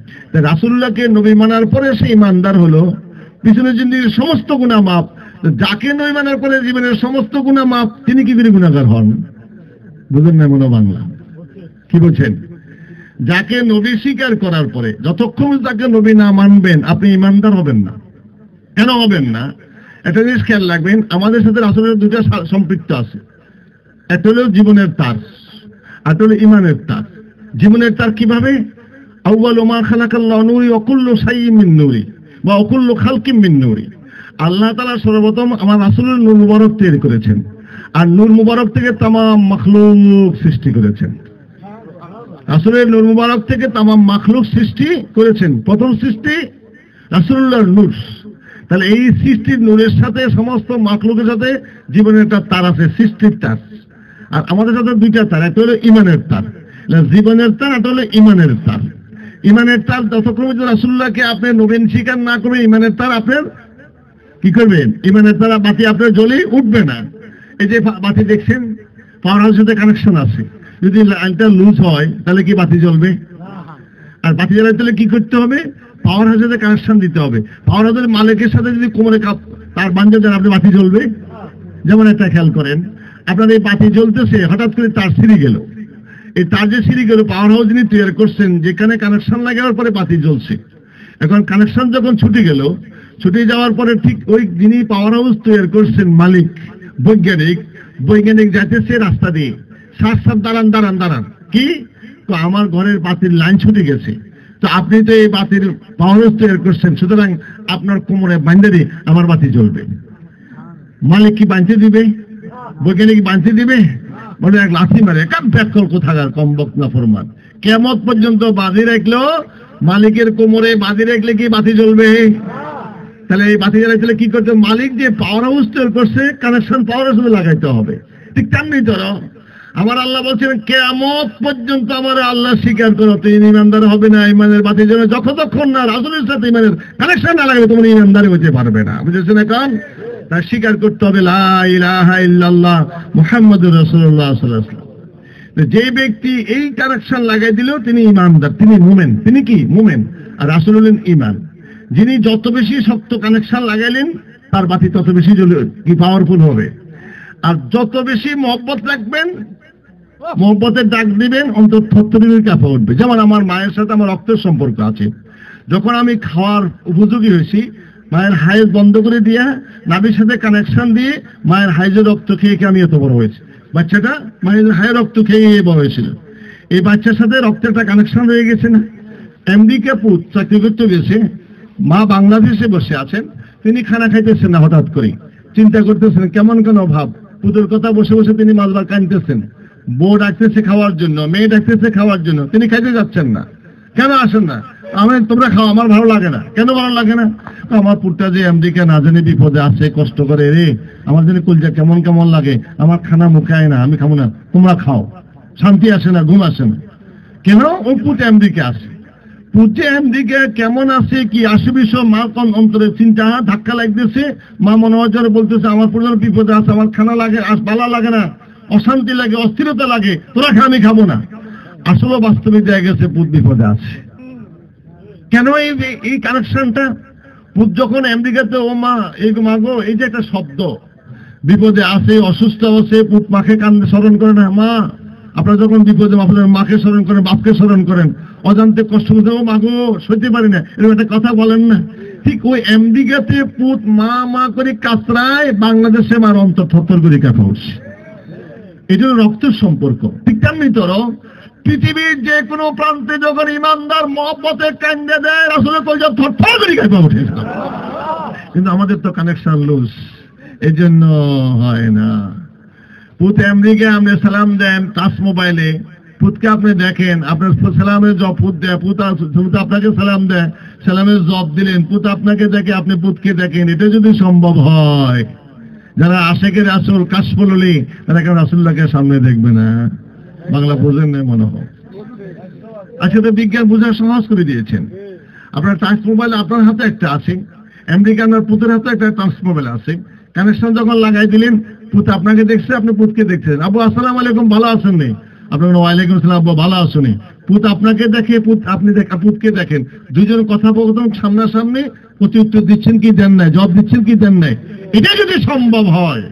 রাসূলুল্লাহকে নবী মানার পরে সে ঈমানদার হলো, পিছনের জিন্দেগির সমস্ত গুনাহ মাফ। যাকে নবী মানার পরে জীবনের সমস্ত গুনাহ মাফ, তিনি কি করে গুনাহগার হন? বুঝেন না মনে বাংলা? কি বলছেন? যাকে নবী স্বীকার করার পরে, যতক্ষণ তাকে নবী না মানবেন, আপনি ঈমানদার হবেন না। কেন হবেন না? একটা জিনিস খেয়াল রাখবেন, আমাদের সাথে রাসূলের দুটো সম্পৃক্ত আছে। একটা হলো জীবনের তার, আর একটা হলো ঈমানের তার। জীবনের তার কিভাবে? আউয়ালু মা খালাকাল্লাহু নূরি ওয়া কুল্লু শাইইন মিন নূরি ওয়া কুল্লু খালকিন মিন নূরি। আল্লাহ তাআলা সর্বপ্রথম আমার রাসূলের নূর মুবারক তৈরি করেছেন, আর নূর মুবারক থেকে তামাম মাখলুক সৃষ্টি করেছেন। রাসূলের নূর মুবারক থেকে তামাম মাখলুক সৃষ্টি করেছেন। প্রথম সৃষ্টি রাসূলুল্লাহর নূর। তাহলে এই সৃষ্টির নূরের সাথে সমস্ত মাখলুকের সাথে জীবনের একটা তার আছে, সৃষ্টির তার। আর আমাদের সাথে দুইটা তার, একটা হলো ঈমানের তার। জীবনের তার, একটা হলো ঈমানের তার। ঈমানের তার যতক্ষণ রাসূলুল্লাহকে আপনি নবী স্বীকার না করবেন, ঈমানের তার আপনার কি করবেন? ঈমানের তার বাতি আপনার জ্বলে উঠবে না। এই যে বাতি দেখছেন, পাওয়ার হাউসের সাথে কানেকশন আছে, যদি লাইনটা লুজ হয় তাহলে কি বাতি জ্বলবে? আর বাতি জ্বালাতে হলে কি করতে হবে? পাওয়ার হাউসের সাথে কানেকশন দিতে হবে। পাওয়ার হাউসের মালিকের সাথে যদি কোমরে তার বান্ধে দেন, আপনি বাতি জ্বলবে। যেমন একটা খেয়াল করেন, আপনার এই বাতি জ্বলতেছে, হঠাৎ করে তার ছিঁড়ে গেল। এই তার যে ছিঁড়ে গেল, পাওয়ার হাউস যিনি তৈরি করছেন, যেখানে কানেকশন লাগানোর পরে বাতি জ্বলছে। এখন কানেকশন যখন ছুটে গেল, ছুটে যাওয়ার পরে ঠিক ওই যিনি পাওয়ার হাউস তৈরি করছেন, মালিক, বৈজ্ঞানিক যাইতেছে রাস্তা দিয়ে, সাত দাঁড়ান দাঁড়ান দাঁড়ান, কি তো আমার ঘরের বাতির লাইন ছুটে গেছে, তো আপনি তো এই বাতির পাওয়ার হাউস তৈরি করছেন, সুতরাং আপনার কোমরে বাঁধে দিয়ে আমার বাতি জ্বলবে। মালিক কি বাঁধতে দিবে? বৈজ্ঞানিক বাঁধতে দিবে? মানে এক লাথি মারে কাপ ব্যাক কর কোথাকার কমবক না ফরমান। কিয়ামত পর্যন্ত বাজি রাখলো, মালিকের কোমরে বাজি রাখলে কি বাতি জ্বলবে? তাহলে এই বাতি জ্বালাইতে কি করতে? মালিক যে পাওয়ার হাউস তৈরি করছে, কানেকশন পাওয়ার হাউসে লাগাইতে হবে। ঠিক তেমনি ধরো আমার আল্লাহ বলছেন কিয়ামত পর্যন্ত আমার আল্লাহ স্বীকার করো, তুই ইমানদার হবে না। ইমানের বাতির জন্য যতক্ষণ না রাসূলের সাথে ইমানের কানেকশন না লাগাবে তোমার ইমানদারি হতে পারবে না। বুঝেছেন? এখন তাই স্বীকার করতে হবে লা ইলাহা ইল্লাল্লাহ মুহাম্মাদুর রাসূলুল্লাহ সাল্লাল্লাহু আলাইহি ওয়াসাল্লাম। যে ব্যক্তি এই কানেকশন লাগাই দিল তিনি ইমানদার, তিনি মুমিন। তিনি কি? মুমিন। আর রাসূল হলেন ঈমান। যিনি যত বেশি শক্ত কানেকশন লাগাইলেন তার বাতি তত বেশি কি পাওয়ারফুল হবে। আর যত বেশি মহব্বত রাখবেন, মহব্বতের ডাক দিবেন, অন্তর থরথরিয়ে কাঁপা উঠবে। যেমন আমার মায়ের সাথে আমার রক্তের সম্পর্ক আছে। যখন আমি খাওয়ার উপযোগী হয়েছি, মায়ের হাইজ বন্ধ করে দিয়া নাভির সাথে কানেকশন দিয়ে মায়ের হাইজের রক্ত খেয়ে আমি এত বড় হয়েছি। বাচ্চাটা মায়ের হাইয়ের রক্ত খেয়ে বড় হয়েছিল। এই বাচ্চার সাথে রক্তের একটা কানেকশন রয়ে গেছে না? আমেরিকা পুত চাকরি করতে গেছে, মা বাংলাদেশে বসে আছেন, তিনি খানা খাইতেছেন না, হঠাৎ করে চিন্তা করতেছেন কেমন কেন ভাব। পুতুর কথা বসে বসে তিনি মাছবার কানতেছেন, বউ ডাকতেছে খাওয়ার জন্য, মেয়ে ডাকতেছে খাওয়ার জন্য, তিনি খাইতে যাচ্ছেন না। কেন আসেন না? তোমরা খাও, আমার ভালো লাগে না। কেন ভালো লাগে না? আমার পুটটা যে আমেরিকা না জানি বিপদে আছে, কষ্ট করে রে, আমার জন্য কলজা কেমন কেমন লাগে, আমার খানা মুখে আয় না, আমি খাবো না, তোমরা খাও। শান্তি আসে না, ঘুম আসে না। কেন? ওই পুট আমেরিকা আছে। পুটে আমেরিকা কেমন আছে, কি আসে বিষয় মা কোন অন্তরে চিন্তা ধাক্কা লাগতেছে। মা মনে হয় বলতেছে আমার পুরো বিপদে আছে, আমার খানা লাগে, ভালো লাগে না, অশান্তি লাগে, অস্থিরতা লাগে, তোরা খা, আমি খাবো না। আসলে বাস্তবে দেখা গেছে পুত বিপদে আছে। কেন? এই কানেকশনটা পুত যখন আমেরিকাতে, ও মা এই মাগো, এই যে একটা শব্দ, বিপদে আছে, অসুস্থ আছে, পুত মাকে কান্দে স্মরণ করে না। মা আপনারা যখন বিপদে আপনার মাকে স্মরণ করেন, বাপকে স্মরণ করেন, অজান্তে কষ্ট করতে, ও মাগো সইতে পারি না, এরকম একটা কথা বলেন না? ঠিক ওই আমেরিকাতে পুত মা মা করে কাতরায়, বাংলাদেশে মার অন্তর থরথর করে কাঁপা উঠছে। এটা রক্তের সম্পর্ক। ঠিক তেমনি ধরো পৃথিবীর যে কোনো প্রান্তে যখন ইমানদার মহব্বতে কান্দে দেয়, রাসূলের কলজা থরথর করে কাঁপা ওঠে। কিন্তু আমাদের তো কানেকশন লুজ, এই জন্য হয় না। পুত আমেরিকায় আপনি সালাম দেন টাচ মোবাইলে, পুতকে আপনি দেখেন, আপনার সালামের জব পুত দেয়, পুত আপনাকে সালাম দেয়, সালামের জব দিলেন, পুত আপনাকে দেখে, আপনি পুতকে দেখেন। এটা যদি সম্ভব হয়, যারা আশেকের রাসূল কাশফুল ওলি, তারা কেন রাসূলুল্লাহকে সামনে দেখবে না? বাংলা বোঝেন না মনে হয়। আজকে তো বিজ্ঞান বোঝার সহজ করে দিয়েছেন। আপনার টাচ মোবাইল আপনার হাতে একটা আছে, আমেরিকার পুতের হাতে একটা টাচ মোবাইল আছে। কানেকশন যখন লাগাই দিলেন, পুত আপনাকে দেখছে, আপনি পুতকে দেখছেন। আব্বু আসসালামু আলাইকুম, ভালো আছেন নি? আপনার ওয়ালাইকুম আসসালাম, আব্বু ভালো আছেন নি? পুত আপনাকে দেখে, আপনি পুতকে দেখেন, দুইজন কথোপকথন সামনাসামনি, প্রতি উত্তর দিচ্ছেন কি দেন নাই, জবাব দিচ্ছেন কি দেন নাই। এটা যদি সম্ভব হয়,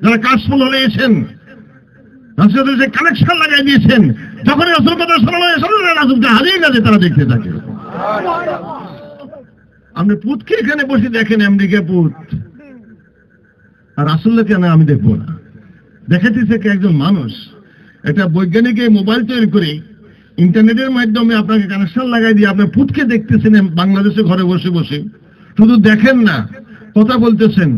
যারা কাশফুল হলে এসেছেন, রাসূলের যে কানেকশন লাগাই দিয়েছেন, যখন রাসূল কথা রাসূলকে হারিয়ে গেছে, তারা দেখতে থাকে। আপনি পুতকে এখানে বসে দেখেন, আমেরিকা পুত, আর রাসূলকে কেন আমি দেখবো না? দেখাতেছে কি একজন মানুষ, একটা বৈজ্ঞানিক মোবাইল তৈরি করে ইন্টারনেটের মাধ্যমে আপনাকে কানেকশন লাগাই দিয়ে আপনার পুতকে দেখতেছেন বাংলাদেশে ঘরে বসে বসে। শুধু দেখেন না, কথা বলতেছেন,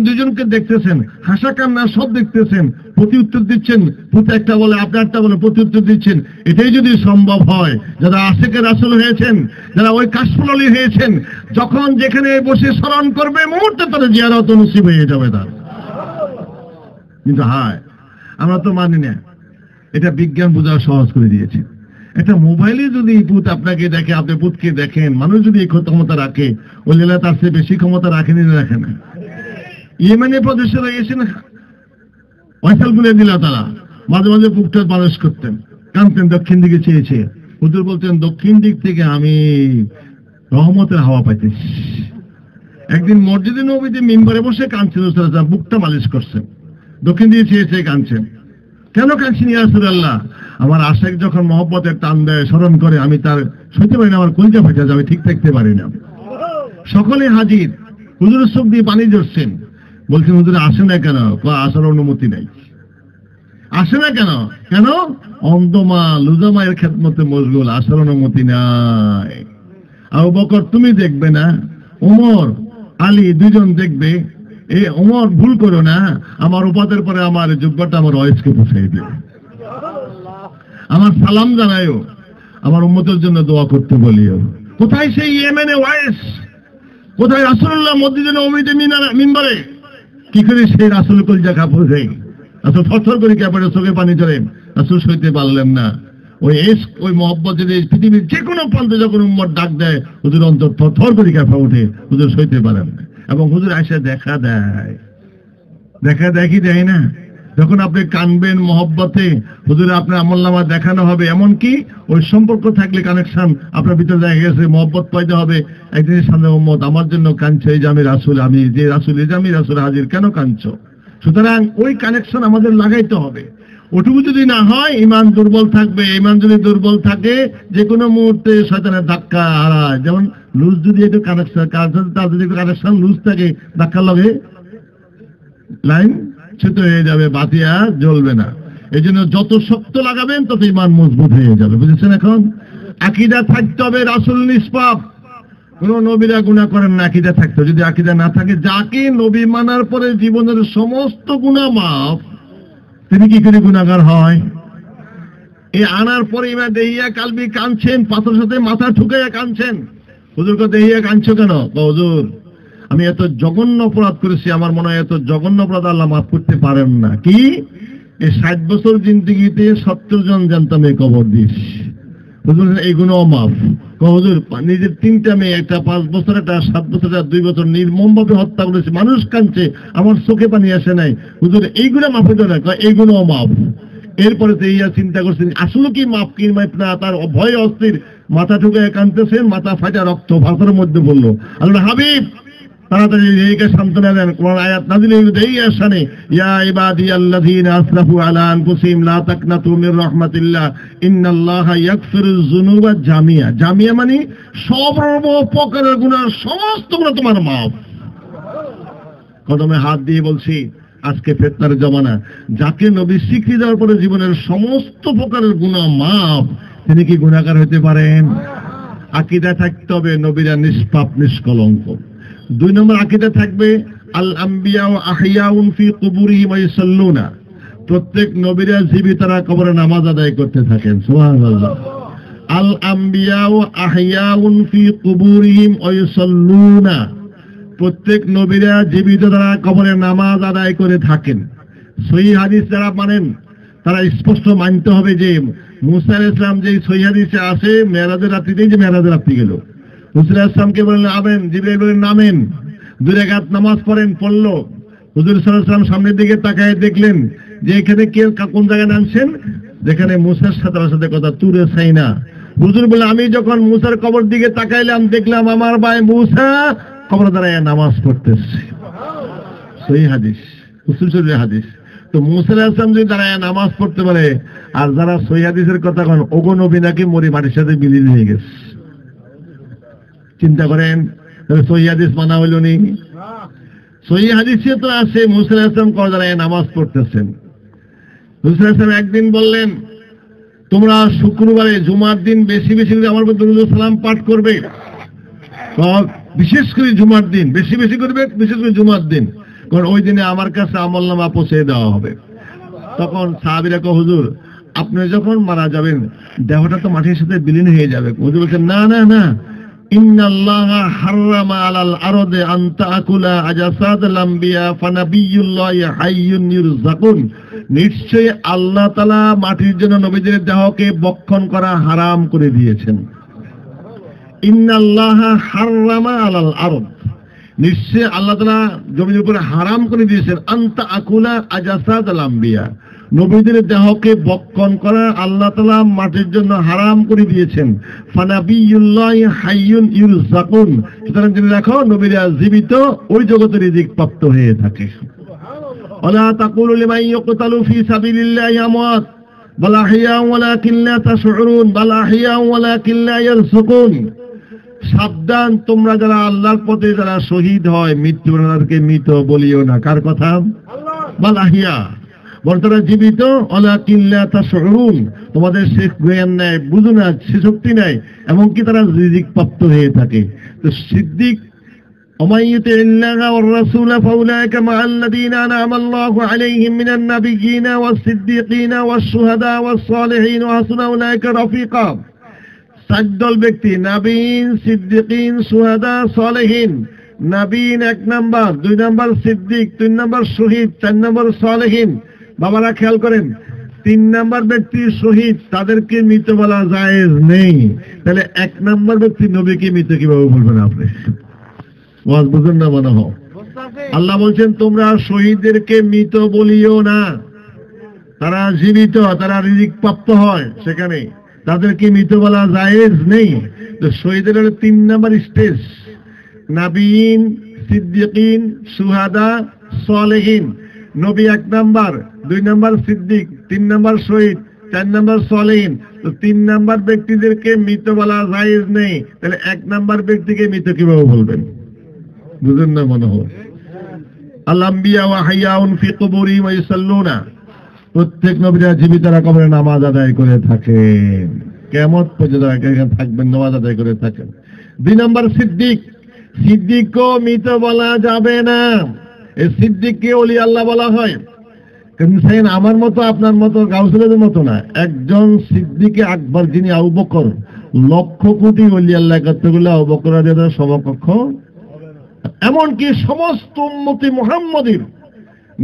দুজনকে দেখতেছেন, হাসা কান্না সব দেখতেছেন, প্রতি উত্তর দিচ্ছেন। পুত একটা বলে, আপনি একটা বলে, প্রতি উত্তর দিচ্ছেন। এটাই যদি সম্ভব হয়, যারা আশেকের রাসূল হয়েছেন, যারা ওই কাশফুল ওলি হয়েছেন, যখন যেখানে বসে স্মরণ করবে, মুহূর্তে তারা জিয়ারত নসিব হয়ে যাবে তার। কিন্তু হায়, আমরা তো মানি না। এটা বিজ্ঞান বোঝা সহজ করে দিয়েছে। একটা মোবাইলে যদি পুত আপনাকে দেখে, আপনি পুতকে দেখেন, মানুষ যদি এই ক্ষমতা রাখে, ওই লীলা তার চেয়ে বেশি ক্ষমতা রাখেনি না রাখে না? ইয়েমেনের প্রদেশে রয়েছেন, ওয়াইসাল গুলে দিল, তারা মাঝে মাঝে বুকটা বালিশ করতেন, কাঁদতেন, দক্ষিণ দিকে চেয়েছে। হুজুর বলতেন, দক্ষিণ দিক থেকে আমি রহমতের হাওয়া পাইতেছি। একদিন মসজিদে নববীতে মিম্বরে বসে কাঁদছেন, বুকটা মালিশ করছেন, দক্ষিণ দিকে চেয়ে চেয়ে কাঁদছেন। কেন কাঁদছেন ইয়া রাসূলুল্লাহ? আমার আশেক যখন মহব্বতের টান দেয়, স্মরণ করে, আমি তার সইতে পারি না, আমার কলিজা ফেটে যায়, আমি ঠিক থাকতে পারি না। সকলে হাজির, হুজুরের চোখ দিয়ে পানি ঝরছেন। বলছেন, হুজুর আসে না কেন? আসার অনুমতি নাই। আসে না কেন? কেন? অন্ধমা লুজামায়ের খেদমতে মশগুল, আসার অনুমতি নাই। আবু বকর তুমি দেখবে না, ওমর আলী দুজন দেখবে, এই ওমর ভুল করো না, আমার উপাদের পরে আমার যোগ্যতা আমার ওয়াইসকে পৌঁছাই দিও, আমার সালাম জানাইও, আমার উম্মতের জন্য দোয়া করতে বলিও। কোথায় সেই ইয়েমেনে ওয়াইস, কোথায় রাসূলুল্লাহ মসজিদে নববীতে মিম্বরে? কি করে সেই রাসূল কলজা কাঁপে যায়, রাসূল থরথর করে কাঁপে, চোখে পানি চলে, রাসূল সইতে পারলেন না। ওই ইশক, ওই মহব্বত যদি পৃথিবীর যে কোনো প্রান্তে যখন উম্মত ডাক দেয়, হুজুর অন্তর থরথর করে কাঁপে ওঠে, হুজুর সইতে পারেন না। এবং হুজুর আয়েশা দেখা দেয়, দেখা দেখি দেয় না। যখন আপনি কানবেন মহব্বতে, হুজুর আপনার আমলনামা দেখানো হবে, এমনকি ওই সম্পর্ক থাকলে কানেকশন আপনার ভিতরে দেখা গেছে, মহব্বত পয়দা হবে। একদিনের সামনে উম্মত আমার জন্য কাঁদছে, এই যে আমি রাসূল, আমি যে রাসূল, এই যে আমি রাসূল হাজির, কেন কাঁদছো? সুতরাং ওই কানেকশন আমাদের লাগাইতে হবে। ওটুকু যদি না হয়, ইমান দুর্বল থাকবে। ইমান যদি দুর্বল থাকে, যে কোনো মুহূর্তে শয়তানের ধাক্কা হারায়। যেমন লুজ যদি একটু কানেকশন, তার যদি কানেকশন লুজ থাকে, ধাক্কা লাগে লাইন ছোট হয়ে যাবে, বাতি আর জ্বলবে না। এই জন্য যত শক্ত লাগাবেন তত ইমান মজবুত হয়ে যাবে। বুঝেছেন? এখন আকীদা থাকতে হবে রাসূল নিষ্পাপ, কোন নবীরা গুনাহ করেন না, আকীদা থাকতে। যদি আকীদা না থাকে, যাকে নবী মানার পরে জীবনের সমস্ত গুনাহ মাফ, তিনি কি করে গুনাহগার হয়? এই আনার পরে ইমা দেহিয়া কালবি কাঁদছেন, পাথর সাথে মাথা ঠুকাইয়া কাঁদছেন। হুজুরকে দেহিয়া কাঁদছো কেন? হুজুর আমি এত জঘন্য অপরাধ করেছি, আমার মনে হয় এত জঘন্য অপরাধ আল্লাহ মাফ করতে পারেন না। কি এই 60 বছর জিন্দেগিতে 70 জন জানতাম এই কবর দিস, হুজুর এই গুনাহ মাফ। হুজুর নিজের 3টা মেয়ে, একটা 5 বছর, একটা 7 বছর, একটা 2 বছর নির্মম ভাবে হত্যা করেছে, মানুষ কাঁদছে, আমার চোখে পানি আসে নাই। হুজুর এইগুলো মাফ হইতো না? এই গুনাহ মাফ। এরপরে তো ইয়া চিন্তা করছেন আসলে কি মাফ কি মাফ না, তার ভয়ে অস্থির, মাথা ঠুকে কাঁদতেছেন, মাথা ফাটা রক্ত ভাতের মধ্যে বললো। আল্লাহ হাবিব তাড়াতাড়ি এইকে সান্ত্বনা দেন। কোরআন আয়াত নাযিল হয়েছে এই আশানে, ইয়া ইবাদিয়াল্লাযীনা আসরাফু আলা আনফুসিহিম লা তাকনাতু মির রাহমাতিল্লাহ ইন্নাল্লাহা ইয়াগফিরুয যুনুবা জামিয়া। জামিয়া মানে সর্ব প্রকারের গুনাহ, সমস্ত গুনাহ তোমার মাফ। কদমে হাত দিয়ে বলছি, আজকে ফিতনার জমানা, যাকে নবী স্বীকৃতি দেওয়ার পরে জীবনের সমস্ত প্রকারের গুনাহ মাফ, তিনি কি গুনাহগার হতে পারেন? আকীদা থাকতে হবে নবীরা নিষ্পাপ নিষ্কলঙ্ক। 2 নম্বর আকীদা থাকবে আল আম্বিয়া ওয়া আহইয়াউন ফি কুবুরিহিম ওয়া ইউসাল্লুনা। প্রত্যেক নবীরা জীবিতরা কবরে নামাজ আদায় করতে থাকেন। সুবহানাল্লাহ। আল আম্বিয়া ওয়া আহইয়াউন ফি কুবুরিহিম ওয়া ইউসাল্লুনা। প্রত্যেক নবীরা জীবিতরা কবরে নামাজ আদায় করে থাকেন। সহিহ হাদিস যারা মানেন তারা স্পষ্ট মানতে হবে যে মুসা আলাইহিস সালাম যে সহিহ হাদিসে আছে, মেরাজের রাত্রিতেই যে মেরাজের রাত্রি গেল, মুসা আলাইহিস সালামকে বললেন আবেন, জিবরাইল বললেন নামেন, 2 রাকাত নামাজ পড়লো। হুজুর সাল্লাল্লাহু আলাইহি ওয়াসাল্লাম সামনের দিকে তাকায় দেখলেন যে এখানে কে কোন জায়গায় নামছেন, যেখানে মুসার সাথে কথা, তুরে সাইনা। হুজুর বলে আমি যখন মুসার কবর দিকে তাকাইলাম, দেখলাম আমার ভাই মুসা কবর দাঁড়ায় নামাজ পড়তেছে। সহিহ হাদিস, উসুল শরীফের হাদিস। তো মুসা আলাইহিস সালাম যদি দাঁড়ায় নামাজ পড়তে পারে, আর যারা সহিহ হাদিসের কথা কন, ওগো নবী নাকি মরি মাটির সাথে বিলীন হয়ে গেছে। চিন্তা করেন, সহিহ হাদিস মানা হইল নি? সহিহ হাদিসে তো আছে মুসা আলাইহিস সালাম কবর দাঁড়ায় নামাজ পড়তেছেন। মুসা আলাইহিস সালাম একদিন বললেন, তোমরা শুক্রবারে জুমার দিন বেশি বেশি করে আমার উপর দরুদ সালাম পাঠ করবে, বিশেষ করে জুমার দিন বেশি বেশি করবে, বিশেষ করে জুমার দিন, কারণ ওই দিনে আমার কাছে আমলনামা পৌঁছে দেওয়া হবে। তখন সাহাবীরা কয়, হুজুর আপনি যখন মারা যাবেন দেহটা তো মাটির সাথে বিলীন হয়ে যাবে। হুজুর বলছেন না না না, ইন্নাল্লাহা হাররামা আলাল আরদি আন তাকুলা আজাসাদাল আম্বিয়া ফানাবিয়ুল্লাহি হাইয়ুন ইউরযাকুন। নিশ্চয়ই আল্লাহ তাআলা মাটির জন্য নবীদের দেহকে ভক্ষণ করা হারাম করে দিয়েছেন। ইন্নাল্লাহা হাররামা আলাল আরদ, নিশ্চয় আল্লাহ তাআলা জমির উপরে হারাম করে দিয়েছেন আন তাকুলা আজাসাদাল আম্বিয়া, নবীদের দেহকে ভক্ষণ করা আল্লাহ তাআলা মাটির জন্য হারাম করে দিয়েছেন। ফানাবিয়ুল্লাহি হাইয়ুন ইউরযাকুন, সুতরাং জেনে রাখো নবীরা জীবিত, ওই জগতের রিজিক প্রাপ্ত হয়ে থাকে। ওয়ালা তাকুলু লিমান ইউকতালু ফি সাবিলিল্লাহি আমওয়াত বাল আহইয়া ওয়ালাকিন লা তাশউরুন বাল আহইয়া ওয়ালাকিন লা ইয়ারযুকুন। সাবধান, তোমরা যারা আল্লাহর পথে যারা শহীদ হয়, মৃত্যুবরণকে মৃত বলিও না। কার কথা? বাল আহইয়া, বর্তমানে জীবিত, ওয়ালাকিন লা তাশউরুন, তোমাদের সে জ্ঞান নাই, বুঝো না, সে শক্তি নাই, এমনকি তারা রিজিক প্রাপ্ত হয়ে থাকে। তো সিদ্দিক ومن يطع الله والرسول فأولئك مع الذين أنعم الله عليهم من النبيين والصديقين والشهداء والصالحين وحسن أولئك رفيقا। সাতদল ব্যক্তি, নবীন, সিদ্দিকিন, সুহাদা, সালেহিন। নবীন 1 নাম্বার, 2 নাম্বার সিদ্দিক, 3 নাম্বার শহীদ, 4 নাম্বার সালেহিন। বাবারা খেয়াল করেন, 3 নাম্বার ব্যক্তি শহীদ, তাদেরকে মৃত বলা জায়েজ নেই। তাহলে 1 নাম্বার ব্যক্তি নবীকে মৃত কিভাবে বলবেন আপনি? ওয়াজ বুঝুন না মনে হয়। আল্লাহ বলছেন তোমরা শহীদদেরকে মৃত বলিও না, তারা জীবিত, তারা রিজিক প্রাপ্ত হয়, সেখানে তাদেরকে মৃত বলা জায়েজ নেই। তো শহীদের হলো 3 নাম্বার স্টেজ, নবীন, সিদ্দিকিন, সুহাদা, সালেহিন। নবী 1 নাম্বার, 2 নাম্বার সিদ্দিক, 3 নাম্বার শহীদ, 4 নাম্বার সালেহিন। তো 3 নাম্বার ব্যক্তিদেরকে মৃত বলা জায়েজ নেই। তাহলে 1 নাম্বার ব্যক্তিকে মৃত কিভাবে বলবেন? বুঝুন না মনে হয়। আল আম্বিয়া ওয়া হাইয়াউন ফি কুবুরিহিম ওয়া ইউসাল্লুনা। প্রত্যেক নবীরা জীবিতরা কবরে নামাজ আদায় করে থাকেন, কিয়ামত পর্যন্ত এখানে থাকবেন, নামাজ আদায় করে থাকেন। 2 নাম্বার সিদ্দিক, সিদ্দিকও মৃত বলা যাবে না। এই সিদ্দিককে ওলি আল্লাহ বলা হয়। কিন্তু আমার মতো আপনার মতো গাউসুলের মতো না, একজন সিদ্দিকে আকবর যিনি আবু বকর, লক্ষ কোটি ওলি আল্লাহ কতগুলো আবু বকর রাদিয়াল্লাহু সমকক্ষ। এমনকি সমস্ত উম্মতি মুহাম্মাদীর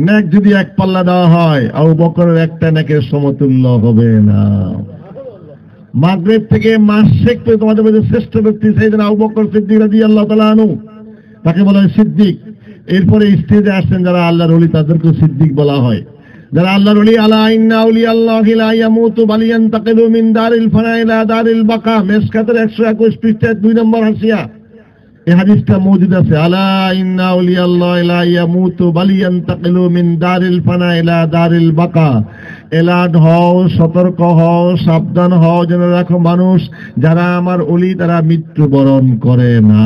নেক যদি 1 পাল্লা দেওয়া হয়, আবু বকরের একটা নেকের সমতুল্য হবে না। মাগরিব থেকে মাসশেক পর্যন্ত তোমাদের মধ্যে শ্রেষ্ঠ ব্যক্তি সাইয়েদনা আবু বকর সিদ্দিক রাদিয়াল্লাহু তাআলা আনহু, তাকে বলা হয় সিদ্দিক। এরপরে স্টেজে আসছেন যারা আল্লাহর ওলি, তাদেরকে সিদ্দিক বলা হয়। যারা আল্লাহর ওলি, আলা ইন্না আউলিয়াল্লাহি লা ইয়ামুতু বাল ইয়ান্তাকিলু মিন দারিল ফানা ইলা দারিল বাকা। মিশকাতের 121 পৃষ্ঠায় 2 নম্বর হাসিয়া এই হাদিসটা মওজুদ আছে। আলা ইন্না আউলিয়াল্লাহি লা ইয়ামুতু বাল ইয়ান্তাকিলু মিন দারিল ফানা ইলা দারিল বাকা। এলার্ট হও, সতর্ক হও, সাবধান হও, জেনে রাখো মানুষ যারা আমার ওলি তারা মৃত্যুবরণ করে না।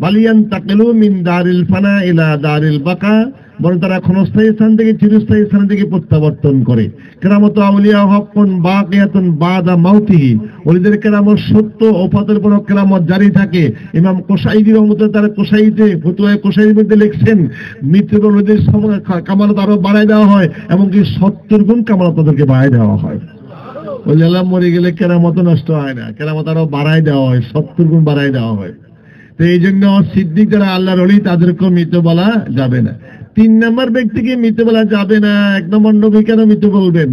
বালিয়ান তাকিলু মিন দারিল ফানা ইলা দারিল বাকা, বরং তারা ক্ষণস্থায়ী স্থান থেকে চিরস্থায়ী স্থান থেকে প্রত্যাবর্তন করে। কেরামত আউলিয়া হকুন বাকিয়াতুন বাদা মাউতিহি। ওলিদের কেরামত সত্য, ওফাতের পর কেরামত জারি থাকে। ইমাম কোশাইরি রহমতুল্লাহ তার কোশাইতে ফতুয়ায়ে কোশাইরির মধ্যে লিখছেন, মৃত্যুর ওলিদের কামালত আরো বাড়ায় দেওয়া হয়, এমনকি 70 গুণ কামালত তাদেরকে বাড়ায় দেওয়া হয়। ওলি আল্লাহ মরে গেলে কেরামত নষ্ট হয় না, কেরামত আরো বাড়ায় দেওয়া হয়, 70 গুণ বাড়ায় দেওয়া হয়। তো এই জন্য সিদ্দিক যারা আল্লাহর ওলি তাদেরকে মৃত বলা যাবে না। 3 নম্বর ব্যক্তিকে মৃত বলা যাবে না। 1 নম্বর নবী কেন মৃত বলবেন?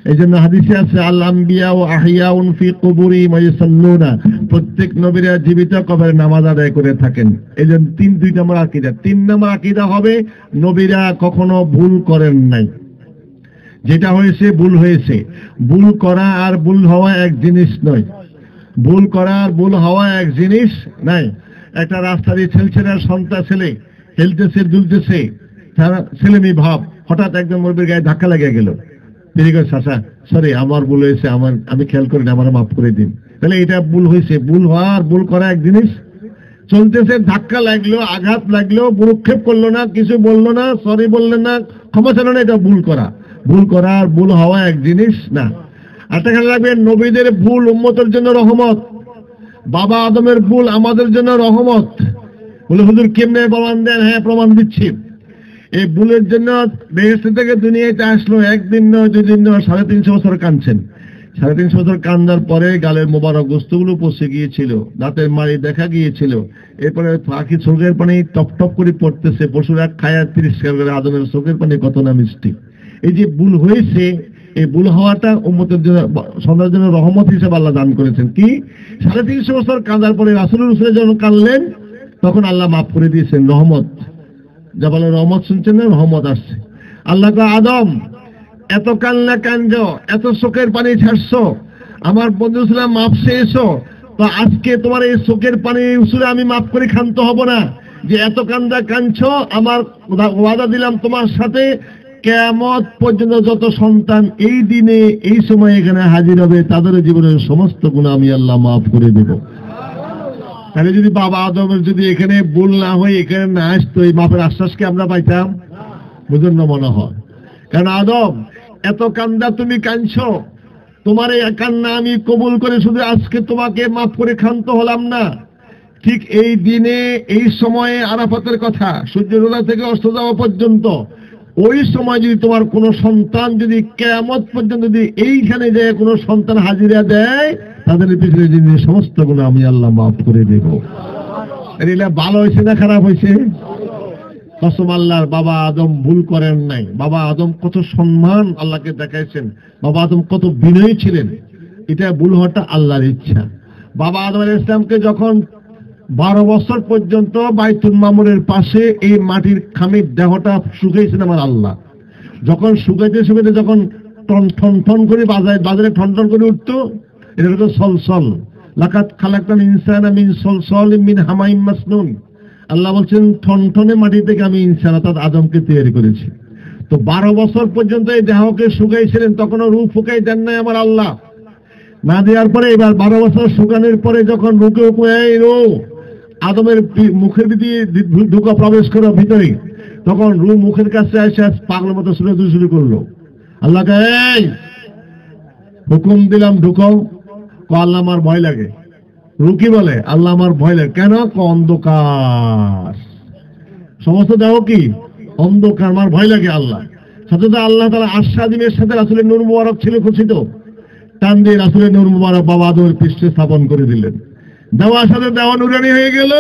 এই জন্য হাদিসে আছে, আল আম্বিয়া ও আহিয়াউন ফি কুবুরিহিম ওয়া ইউসাল্লুনা। প্রত্যেক নবীরা জীবিত কবরে নামাজ আদায় করে থাকেন। এই জন্য 2 নম্বর আকীদা। 3 নম্বর আকীদা হবে নবীরা কখনো ভুল করেন নাই। যেটা হয়েছে ভুল হয়েছে। ভুল করা আর ভুল হওয়া এক জিনিস নয়। ভুল করা আর ভুল হওয়া এক জিনিস নাই। একটা রাস্তার ছেলের সন্তান ছেলে খেলতেছে দুলতেছে, ছেলে মেয়ে ভাব, হঠাৎ একদম মুরব্বির গায়ে ধাক্কা লেগে গেল। তিনি কয়, চাচা সরি আমার ভুল হয়েছে, আমি খেয়াল করিনি, আমার মাফ করে দিন। তাহলে এটা ভুল হয়েছে। ভুল হওয়া আর ভুল করা এক জিনিস। চলতেছে, ধাক্কা লাগলো, আঘাত লাগলো, ভ্রুক্ষেপ করলো না, কিছু বললো না, সরি বললেন না, ক্ষমা চাইল না, এটা ভুল করা। ভুল করা আর ভুল হওয়া এক জিনিস না। একটা খেয়াল রাখবেন, নবীদের ভুল উম্মতের জন্য রহমত। বাবা আদমের ভুল আমাদের জন্য রহমত। বলে হুজুর কেমনে প্রমাণ দেন? হ্যাঁ প্রমাণ দিচ্ছি। এই ভুলের জন্য বেহেশত থেকে দুনিয়াতে আসলো, 1 দিন নয় 2 দিন নয়, 350 বছর কাঁদছেন। 350 বছর কান্দার পরে গালের মোবারক গোস্তগুলো পচে গিয়েছিল, দাঁতের মাড়ি দেখা গিয়েছিল। এরপরে পাখি চোখের পানি টপ টপ করে পড়তেছে, পশুরা খায়া 30 করে। আদমের চোখের পানি কত না মিষ্টি। এই যে ভুল হয়েছে, এই ভুল হওয়াটা উম্মতের জন্য, সমাজের জন্য রহমত হিসেবে আল্লাহ দান করেছেন। কি 350 বছর কাঁদার পরে রাসূলের যখন কাঁদলেন, তখন আল্লাহ মাফ করে দিয়েছেন। রহমত, যা বলে রহমত শুনছেন না, রহমত আসছে। আল্লাহ কয়, আদম এত কান্না কাঞ্জ, এত চোখের পানি ছাড়ছো, আমার বন্ধু ছিলাম মাফ চেয়েছো, তো আজকে তোমার এই চোখের পানি উসুলে আমি মাফ করে ক্ষান্ত হব না। যে এত কান্দা কাঁদছো, আমার ওয়াদা দিলাম তোমার সাথে, কিয়ামত পর্যন্ত যত সন্তান এই দিনে এই সময় এখানে হাজির হবে, তাদের জীবনের সমস্ত গুনাহ আমি আল্লাহ মাফ করে দেব। তাহলে যদি বাবা আদমের যদি এখানে ভুল না হয়, এখানে না আসতো, এই মাফের আশ্বাসকে আমরা পাইতাম? বুঝুন না মনে হয়। কারণ আদম এত কান্দা তুমি কাঁদছো, তোমার এই কান্না আমি কবুল করে শুধু আজকে তোমাকে মাফ করে ক্ষান্ত হলাম না, ঠিক এই দিনে এই সময়ে আরাফাতের কথা, সূর্যোদয় থেকে অস্ত যাওয়া পর্যন্ত, ওই সময় যদি তোমার কোনো সন্তান যদি কিয়ামত পর্যন্ত যদি এইখানে যে কোনো সন্তান হাজিরা দেয়, তাদের পিছনে যদি সমস্ত গুলো আমি আল্লাহ মাফ করে দেব। এটা ভালো হয়েছে না খারাপ হয়েছে? কসম আল্লাহর, বাবা আদম ভুল করেন নাই। বাবা আদম কত সম্মান আল্লাহকে দেখাইছেন, বাবা আদম কত বিনয়ী ছিলেন। এটা ভুল হওয়াটা আল্লাহর ইচ্ছা। বাবা আদম আলাইহিস সালামকে যখন 12 বছর পর্যন্ত বাইতুল মামুরের পাশে এই মাটির খামির দেহটা শুকাইছেন আমার আল্লাহ, যখন শুকাইতে শুকাইতে যখন টন ঠন ঠন করে বাজারে ঠন ঠন করে উঠতো, এটা হতো সলসল। লাকাত খালাকনাল ইনসানা মিন সলসলিম মিন হামাইম মাসনুন। আল্লাহ বলছেন ঠনঠনে মাটি থেকে আমি ইনসান অর্থাৎ আদমকে তৈরি করেছি। তো 12 বছর পর্যন্ত এই দেহকে শুকাইছিলেন, তখনও রূহ ফুকাই দেন নাই আমার আল্লাহ। না দেওয়ার পরে এবার 12 বছর শুকানোর পরে যখন রুকে আদমের মুখের ভিতরে ঢুকা প্রবেশ করো ভিতরে, তখন রূহ মুখের কাছে এসে পাগলের মতো শুরু করলো। আল্লাহকে এই হুকুম দিলাম ঢুকো। আল্লাহ আমার ভয় লাগে। রূহ কি বলে? আল্লাহ আমার ভয় লাগে। কেন? অন্ধকার, সমস্ত দেহ কি অন্ধকার, আমার ভয় লাগে আল্লাহ। সাথে আল্লাহ তাআলা আশাদিনের সাথে রাসূলের নূর মুবারক ছিল খুশিত, টান দিয়ে রাসূলের নূর মুবারক বাবা আদমের পৃষ্ঠে স্থাপন করে দিলেন। দেওয়ার সাথে দেওয়া নুরানি হয়ে গেল,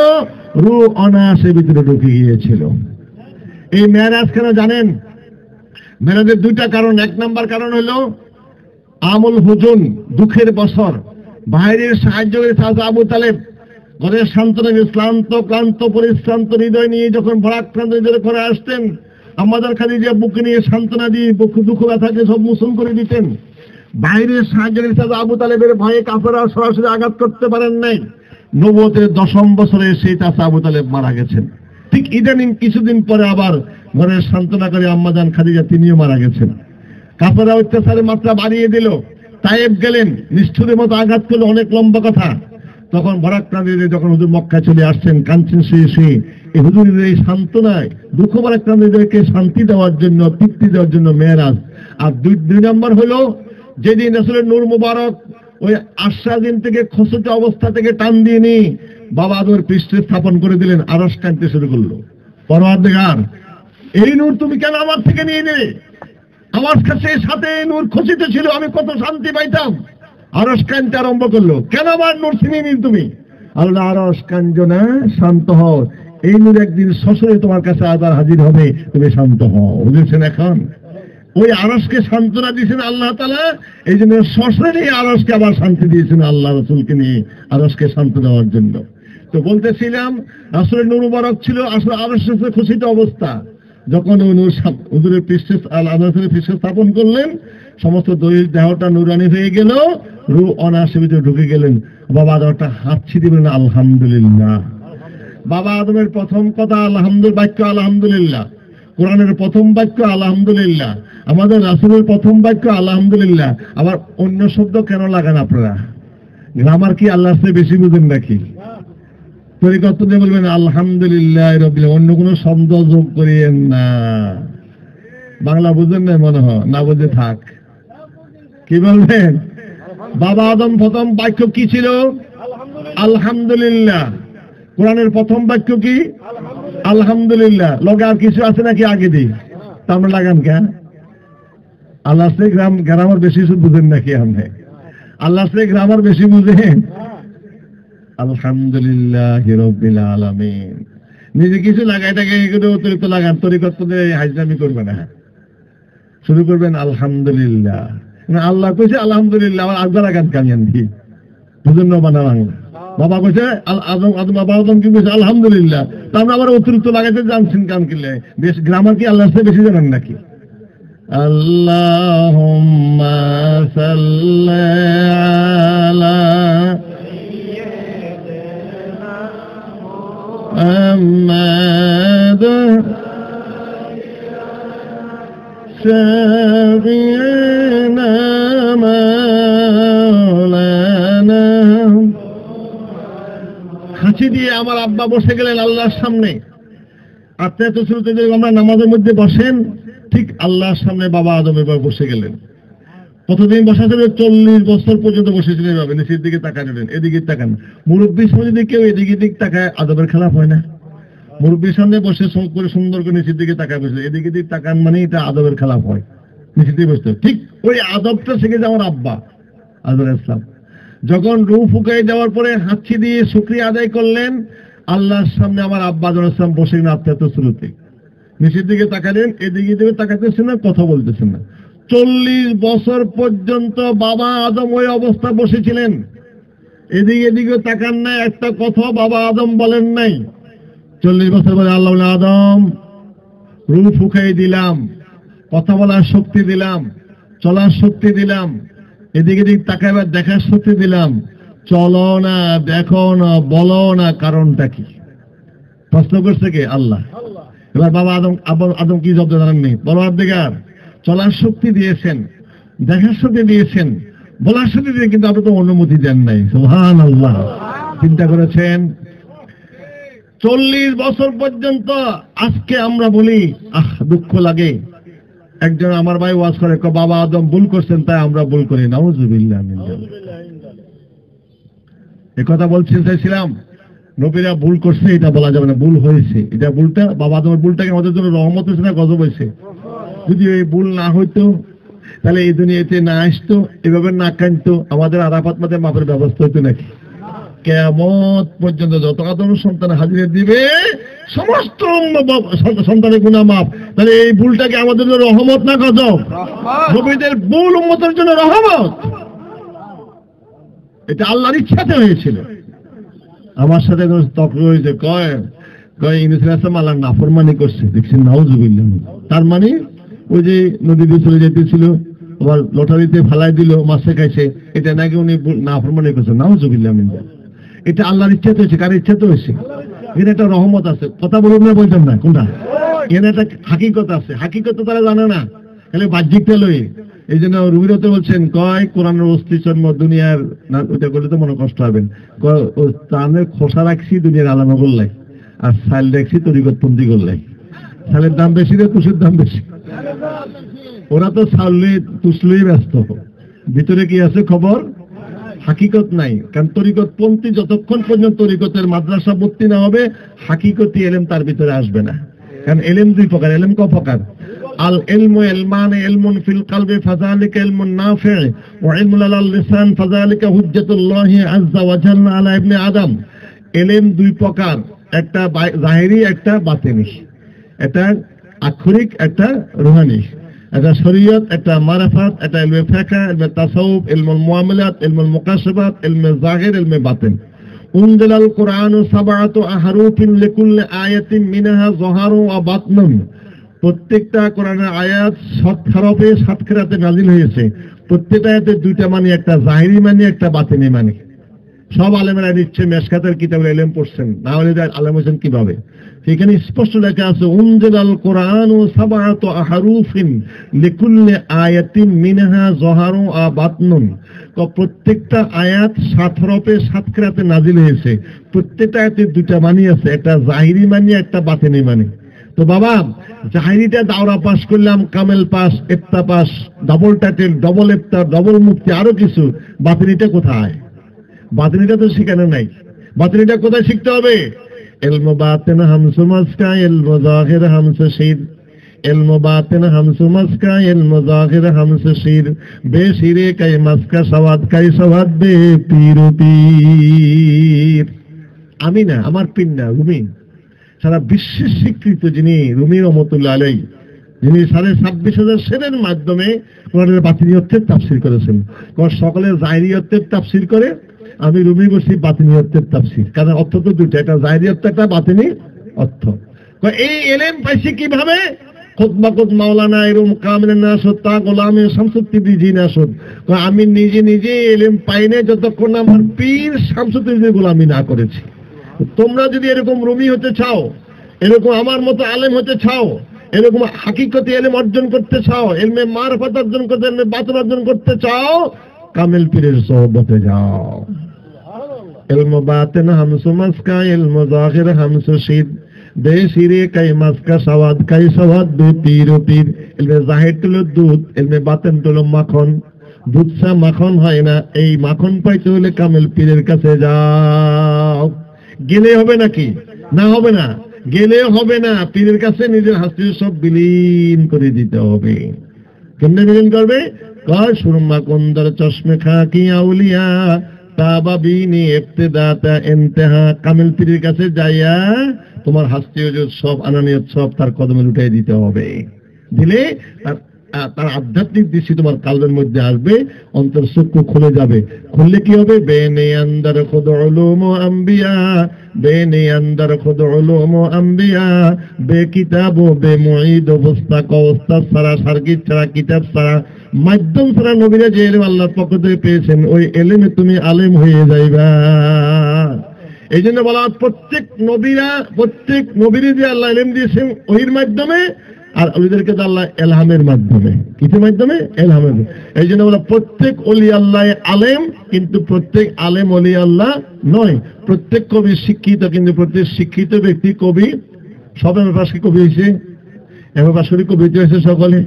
রূহ অনায়াসে ভিতরে ঢুকে গিয়েছিল। এই মেরাজ কেন জানেন? মেরাজের 2টা কারণ। 1 নম্বর কারণ হলো আমুল হুজুন, দুঃখের বছর। বাইরের সাহায্য করে চাচা আবু তালেব ঘরের সান্ত্বনা ক্লান্ত ক্লান্ত পরিশ্রান্ত হৃদয় নিয়ে যখন ভরাক্রান্ত হৃদয় করে আসতেন, আমাদের খাদিজা বুকে নিয়ে সান্ত্বনা দিয়ে দুঃখ ব্যথাকে সব মোচন করে দিতেন। বাইরের সাহায্য করে চাচা আবু তালেবের ভয়ে কাফেররা সরাসরি আঘাত করতে পারেন নাই। নবুয়তের 10ম বছরে সেই চাচা আবু তালেব মারা গেছেন। ঠিক ইদানিং কিছুদিন পরে আবার ঘরের সান্ত্বনা করে আম্মাজান খাদিজা তিনিও মারা গেছেন। কাফেররা অত্যাচারের মাত্রা বাড়িয়ে দিল, তায়েব গেলেন, নিষ্ঠুরের মতো আঘাত করলো, অনেক লম্বা কথা। তখন ভরাক্রান্তিতে যখন হুজুর মক্কায় চলে আসছেন, কাঁদছেন শুয়ে এই হুজুরের এই সান্ত্বনায় দুঃখ ভরাক্রান্তিদেরকে শান্তি দেওয়ার জন্য, তৃপ্তি দেওয়ার জন্য মেরাজ। আর 2 নম্বর হলো যেদিন রাসূলের নূর মুবারক ওই আশ্বাদিন থেকে খসুট অবস্থা থেকে টান দিয়ে নিয়ে বাবা আদমের পৃষ্ঠে স্থাপন করে দিলেন, আরশ কাঁদতে শুরু করলো, পরওয়ারদিগার এই নূর তুমি কেন আমার থেকে নিয়ে নিলে? আমার কাছে সাথে নূর খচিত ছিল, আমি কত শান্তি পাইতাম। আরশ কাঁদতে আরম্ভ করলো, কেন আমার নূর ছিনিয়ে নিন তুমি? আল্লাহ, আরশ কাঁদো না, শান্ত হও। এই নূর একদিন সশরে তোমার কাছে আবার হাজির হবে, তুমি শান্ত হও। বুঝেছেন? এখন ওই আরশকে সান্ত্বনা দিয়েছেন আল্লাহ তাআলা, এই জন্য সশরে আরশকে আবার শান্তি দিয়েছেন আল্লাহ রাসূলকে নিয়ে আরশকে শান্তি দেওয়ার জন্য। তো বলতেছিলাম রাসূলের নূর মুবারক ছিল আসলে আরশের খুশিত অবস্থা। যখন হুজুরের পৃষ্ঠে আল্লাহর পৃষ্ঠে স্থাপন করলেন, সমস্ত দেহটা নুরানি হয়ে গেল, রূহ অনায়াসে ভিতরে ঢুকে গেলেন। বাবা আদমটা হাতছি দিবেন আলহামদুলিল্লাহ। বাবা আদমের প্রথম কথা আলহামদুলিল্লাহ, বাক্য আলহামদুলিল্লাহ। কোরআনের প্রথম বাক্য আলহামদুলিল্লাহ, আমাদের রাসূলের প্রথম বাক্য আলহামদুলিল্লাহ। আবার অন্য শব্দ কেন লাগান আপনারা? গ্রামার কি আল্লাহর চেয়ে বেশি বুঝেন নাকি? তরিকত দিয়ে বলবেন আলহামদুলিল্লাহ রাব্বিল, অন্য কোনো শব্দ যোগ করিয়েন না। বাংলা বুঝেন না মনে হয়, না বুঝে থাক। কি বলবেন? বাবা আদম প্রথম বাক্য কি ছিল? আলহামদুলিল্লাহ। কোরআনের প্রথম বাক্য কি? আলহামদুলিল্লাহ। লগে আর কিছু আছে নাকি আগে দিই? তা আমরা লাগান কেন? আল্লাহ সে গ্রামার বেশি বুঝেন নাকি? আপনি আল্লাহ সে গ্রামার বেশি বুঝেন? আলহামদুলিল্লাহ রাব্বিল আলামিন। নিজে কিছু লাগাই থাকে এগুলো অতিরিক্ত লাগান, তরিকত হাজরামি করবে না, শুরু করবেন আলহামদুলিল্লাহ। আল্লাহ কইছে আলহামদুলিল্লাহ, আমার আগে লাগান কামিয়ান দি বুঝুন না বানা বাংলা। বাবা কইছে বাবা আদম কি কইছে আলহামদুলিল্লাহ, তা আমরা আবার অতিরিক্ত লাগাইতে জানছেন কাম কিলে। বেশ গ্রামার কি আল্লাহর চেয়ে বেশি জানেন নাকি? আল্লাহুম্মা সাল্লি আলা محمد شفيعنا مولانا। হাসি দিয়ে আমার আব্বা বসে গেলেন আল্লাহর সামনে। আপনি এত শুরুতে যে আমরা নামাজের মধ্যে বসেন, ঠিক আল্লাহর সামনে বাবা আদম এবার বসে গেলেন। কতদিন বসা ছিল? 40 বছর পর্যন্ত বসেছিলেন এভাবে, নিচের দিকে তাকালেন, এদিকে তাকান। মুরব্বীর সামনে যদি কেউ এদিকে দিক তাকায়, আদবের খেলাফ হয় না? মুরব্বীর সামনে বসে করে সুন্দর করে নিচের দিকে তাকায় বসে, এদিকে দিক তাকান মানে এটা আদবের খেলাফ হয়, নিচের দিকে বসতে। ঠিক ওই আদবটা শিখেছে আমার আব্বা আজর ইসলাম। যখন রূহ ফুঁকাই দেওয়ার পরে হাঁচি দিয়ে শুকরিয়া আদায় করলেন, আল্লাহর সামনে আমার আব্বা আজর ইসলাম বসে আত্মাতে শুরুতে নিচের দিকে তাকালেন, এদিকে দিকে তাকাতেছেন না, কথা বলতেছেন না। 40 বছর পর্যন্ত বাবা আদম ওই অবস্থা বসেছিলেন, এদিকে এদিকে তাকান নাই, একটা কথা বাবা আদম বলেন নাই। 40 বছর পরে আল্লাহ বলে, আদম রূহ ফুঁকাই দিলাম, কথা বলার শক্তি দিলাম, চলার শক্তি দিলাম, এদিকে এদিক তাকাইবার দেখার শক্তি দিলাম, চলো না, দেখো না, বলো না, কারণটা কি? প্রশ্ন করছে কে? আল্লাহ। এবার বাবা আদম কি জবাব জানাননি? পরওয়ারদিগার চলার শক্তি দিয়েছেন, দেখার শক্তি দিয়েছেন, বলার শক্তি দিয়ে, কিন্তু আপনি তো অনুমতি দেন নাই। সুবহানাল্লাহ। চিন্তা করেছেন 40 বছর পর্যন্ত। আজকে আমরা বলি, দুঃখ লাগে। একজন আমার ভাই ওয়াজ করে, বাবা আদম ভুল করছেন তাই আমরা ভুল করি। নাউযুবিল্লাহ মিন যালিক। এই কথা বলতে চাইছিলাম, নবীরা ভুল করছে এটা বলা যাবে না, ভুল হয়েছে। এটা ভুলটা বাবা আদমের ভুলটাকে আমাদের জন্য রহমত হয়েছে না গজব হয়েছে? যদি এই ভুল না হইতো, তাহলে এই দুনিয়াতে না আসতো, এভাবে না কানতো, আমাদের আরাফাত মাঠে মাপের ব্যবস্থা হইতো নাকি? কিয়ামত পর্যন্ত যত আদম সন্তান হাজিরা দিবে, সমস্ত সন্তানের গুনাহ মাফ। তাহলে এই ভুলটাকে আমাদের জন্য রহমত না গজব? নবীদের ভুল উম্মতের জন্য রহমত। এটা আল্লাহর ইচ্ছাতে হয়েছিল। আমার সাথে তর্ক হয়েছে, কয় ইউনূস আলাইহিস সালাম আল্লাহর নাফরমানি করছে। দেখছেন, নাউযুবিল্লাহ। তার মানে ওই যে নদীতে চলে যেতেছিল, আবার লটারিতে ফালাই দিল, মাছে খাইছে, এটা নাকি উনি নাফরমানি করছে। নাউযুবিল্লাহ মিন যালিক। এটা আল্লাহর ইচ্ছাতে হয়েছে। কার ইচ্ছাতে হয়েছে? এখানে একটা রহমত আছে। কথা বলুন না, বলছেন না কোনটা? এখানে একটা হাকিকত আছে। হাকিকত তারা জানে না, খালি বাহ্যিকটা লই। এই জন্য রুবিরতে বলছেন, কয় কোরআনের অস্তিত্ব দুনিয়ার না, ওইটা করলে তো মনে কষ্ট হবেন। তানের খোসা রাখছি দুনিয়ার আলামা করলাই, আর সাইল রাখছি তরিকতপন্থী করলাই। সালের দাম বেশি রে, তুষের দাম বেশি। ওরা তো সালে তুষলেই ব্যস্ত, ভিতরে কি আছে খবর? হাকিকত নাই। কারণ তরিকতপন্থী যতক্ষণ পর্যন্ত তরিকতের মাদ্রাসা ভর্তি না হবে, হাকিকতি এলেম তার ভিতরে আসবে না। কারণ এলেম দুই প্রকার। এলেম ক প্রকার? আল ইলমু ইলমানে ইলমুন ফিল কলবি ফাযালিকা ইলমুন নাফি' ওয়া ইলমুন আলাল লিসান ফাযালিকা হুজ্জাতুল্লাহি আযজা ওয়া জাল্লা আলা ইবনে আদম। এলেম দুই প্রকার, একটা জাহিরি, একটা বাতিনি। এটা আক্ষরিক, একটা রূহানি। এটা শরীয়ত, একটা মারাফাত, একটা ইলমে ফিকহ, ইলমে তাসাউফ, ইলমুল মুআমালাত, ইলমুল মুকাশশাফাত, ইলমে যাহির, ইলমে বাতিন। উনজিলাল কুরআনু সাবআতু আহরুফিন লিকুল্লি আয়াতিন মিনহা যাহারু ওয়া বাতনুন। প্রত্যেকটা কোরআনের আয়াত 7 হরফে 7 কিরাতে নাযিল হয়েছে। প্রত্যেকটা আয়াতে দুইটা মানে, একটা জাহিরি মানে, একটা বাতিনি মানে। সব আলেমেরা নিশ্চয় মেশকাতের কিতাবের ইলম পড়ছেন, না হলে আলেম হোসেন কিভাবে? সেখানে স্পষ্ট লেখা আছে, উনজিলাল কুরআনু সাবআতু আহরুফিন লিকুল্লি আয়াতিন মিনহা যাহারু ওয়া বাতনুন। প্রত্যেকটা আয়াত 7 হরফে 7 কিরাতে নাযিল হয়েছে। প্রত্যেকটা আয়াতে দুইটা মানে আছে, একটা জাহিরি মানে, একটা বাতিনি মানে। তো বাবা, জাহিরিটা দাওরা পাস করলাম, কামেল পাস, ইফতা পাস, ডাবল টাইটেল, ডবল ইফতার, ডবল মুফতি, আরো কিছু। বাতিনিটা কোথায়? বাতিনিটা তো শিখানো নাই। বাতিনিটা কোথায় শিখতে হবে? ইলমু বাতিন হামসু মাসকা, ইলমু যাহির হামসু শির। ইলমু বাতিন হামসু মাসকা, ইলমু যাহির হামসু শির। বেশিরে কাই মাসকা সওয়াদ, কাই সওয়াদ বে পীর পীর। আমি না, আমার পীর না, রুমি। সারা বিশ্বের স্বীকৃত যিনি রুমি রহমতুল্লাহ আলাইহি, যিনি 26,500 শেরের মাধ্যমে কোরআনের বাতিনিয়তের তাফসীর করেছেন। সকলের জাহিরিয়তের তাফসীর করে, আমি রুমি বসি বাতিনিয়তের তাফসীর। কারণ অর্থ তো দুটো, একটা জাহিরিয়ত, একটা বাতিনি অর্থ। এই এলেম পাইছি কিভাবে? খুতবাকুত মাওলানা এরম কামিল নাসুদ তা গোলামে শামসুদ্দিন জি নাসুদ। আমি নিজে নিজে এলেম পাই না যতক্ষণ আমার পীর শামসুদ্দিন গোলামি না করেছি। তোমরা যদি এরকম রুমি হতে চাও, এরকম আমার মতো আলেম হতে চাও, এরকম হাকিকতি এলেম অর্জন করতে চাও, ইলমে মারফত অর্জন করতে, ইলমে বাতিন অর্জন করতে চাও, কামেল পীরের সোহবতে যাও। ইলমু বাতিন হামসু মাসকা, ইলমু যাহির হামসু শিদ। বেশিরে কাই মাসকা সওয়াদ, কাই সওয়াদ বে পীর পীর। ইলমে জাহির হলো দুধ, ইলমে বাতিন হলো মাখন। দুধ চা মাখন হয় না, এই মাখন পাইতে হলে কামেল পীরের কাছে যাও। গেলে হবে নাকি? না, হবে না, গেলে হবে না, পীরের কাছে নিজের হাসি সব বিলীন করে দিতে হবে। কেমনে বিলীন করবে? কয় সুরমা কুন্দর চশমে খা কি আউলিয়া তাবাবিনি ইবতিদাতা ইনতাহা। কামেল পীরের কাছে যাইয়া তোমার হাসি সব আনানিয়ত সব তার কদমে উঠাই দিতে হবে। দিলে তার আধ্যাত্মিক দৃষ্টি তোমার কালবের মধ্যে আসবে, অন্তর চক্ষু খুলে যাবে। খুললে কি হবে? বেনে আন্দার খুদ উলুম আম্বিয়া, বেনে আন্দার খুদ উলুম আম্বিয়া, বে কিতাব বে মুঈদ মুস্তাক ওস্তাদ ছাড়া, সার্কিট ছাড়া, কিতাব ছাড়া, মাধ্যম ছাড়া নবীরা যে ইলম আল্লাহর পক্ষ থেকে পেয়েছেন ওই ইলমে তুমি আলেম হয়ে যাইবা। এই জন্য বলা প্রত্যেক নবীরে যে আল্লাহ ইলম দিয়েছেন ওহির মাধ্যমে, আর ওলিদেরকে তো আল্লাহ এলহামের মাধ্যমে। কিসের মাধ্যমে? এলহামের। এই জন্য বলা প্রত্যেক ওলি আল্লাহ আলেম, কিন্তু প্রত্যেক আলেম ওলি আল্লাহ নয়। প্রত্যেক কবি শিক্ষিত, কিন্তু প্রত্যেক শিক্ষিত ব্যক্তি কবি। সব এমএ পাশ কবি হয়েছে? এমএ পাশ করে কবি হয়েছে সকলে?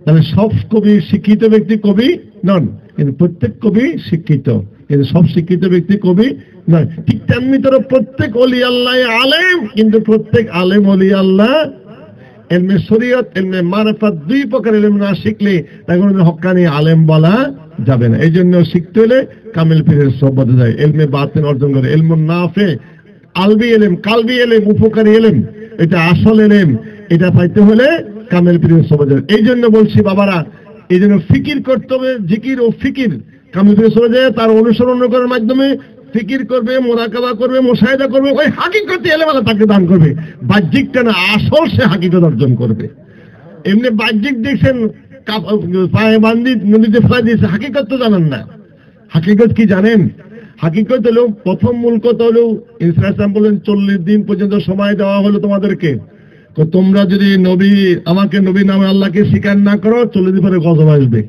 তাহলে সব কবি শিক্ষিত ব্যক্তি কবি নন, কিন্তু প্রত্যেক কবি শিক্ষিত, কিন্তু সব শিক্ষিত ব্যক্তি কবি নয়। ঠিক তেমনি তোর প্রত্যেক ওলি আল্লাহ আলেম, কিন্তু প্রত্যেক আলেম ওলি আল্লাহ ইলমে শরীয়ত, ইলমে মারিফাত, দুই প্রকার ইলম না শিখলে তখন হক্কানি আলেম বলা যাবে না। এই জন্য শিখতে হলে কামেল পীরের সোহবতে যায়, ইলমে বাতিন অর্জন করে। ইলমুন নাফে, আলবি ইলম, কালবি ইলম, উপকারী ইলম, এটা আসল ইলম, এটা পাইতে হলে কামেল পীরের সোহবতে যায়। এই জন্য বলছি বাবারা, এই জন্য ফিকির করতে হবে, জিকির ও ফিকির কামেল পীরের সোহবতে যায়। তার অনুসরণ করার মাধ্যমে ফিকির করবে, মোরাকাবা করবে, মুশাহিদা করবে, ওই হাকিকতে ইলম আল্লাহ তাকে দান করবে। বাহ্যিকটা না, আসল সে হাকিকত অর্জন করবে। এমনি বাহ্যিক দেখছেন পায়ে বান্ধি নদীতে ফেলা দিয়েছে, হাকিকত তো জানেন না। হাকিকত কি জানেন? হাকিকত হলো, প্রথম মূল কথা হলো ইসলাম বলেন 40 দিন পর্যন্ত সময় দেওয়া হলো তোমাদেরকে। তোমরা যদি আমাকে নবী নামে আল্লাহকে স্বীকার না করো, 40 দিন পরে গজব আসবে।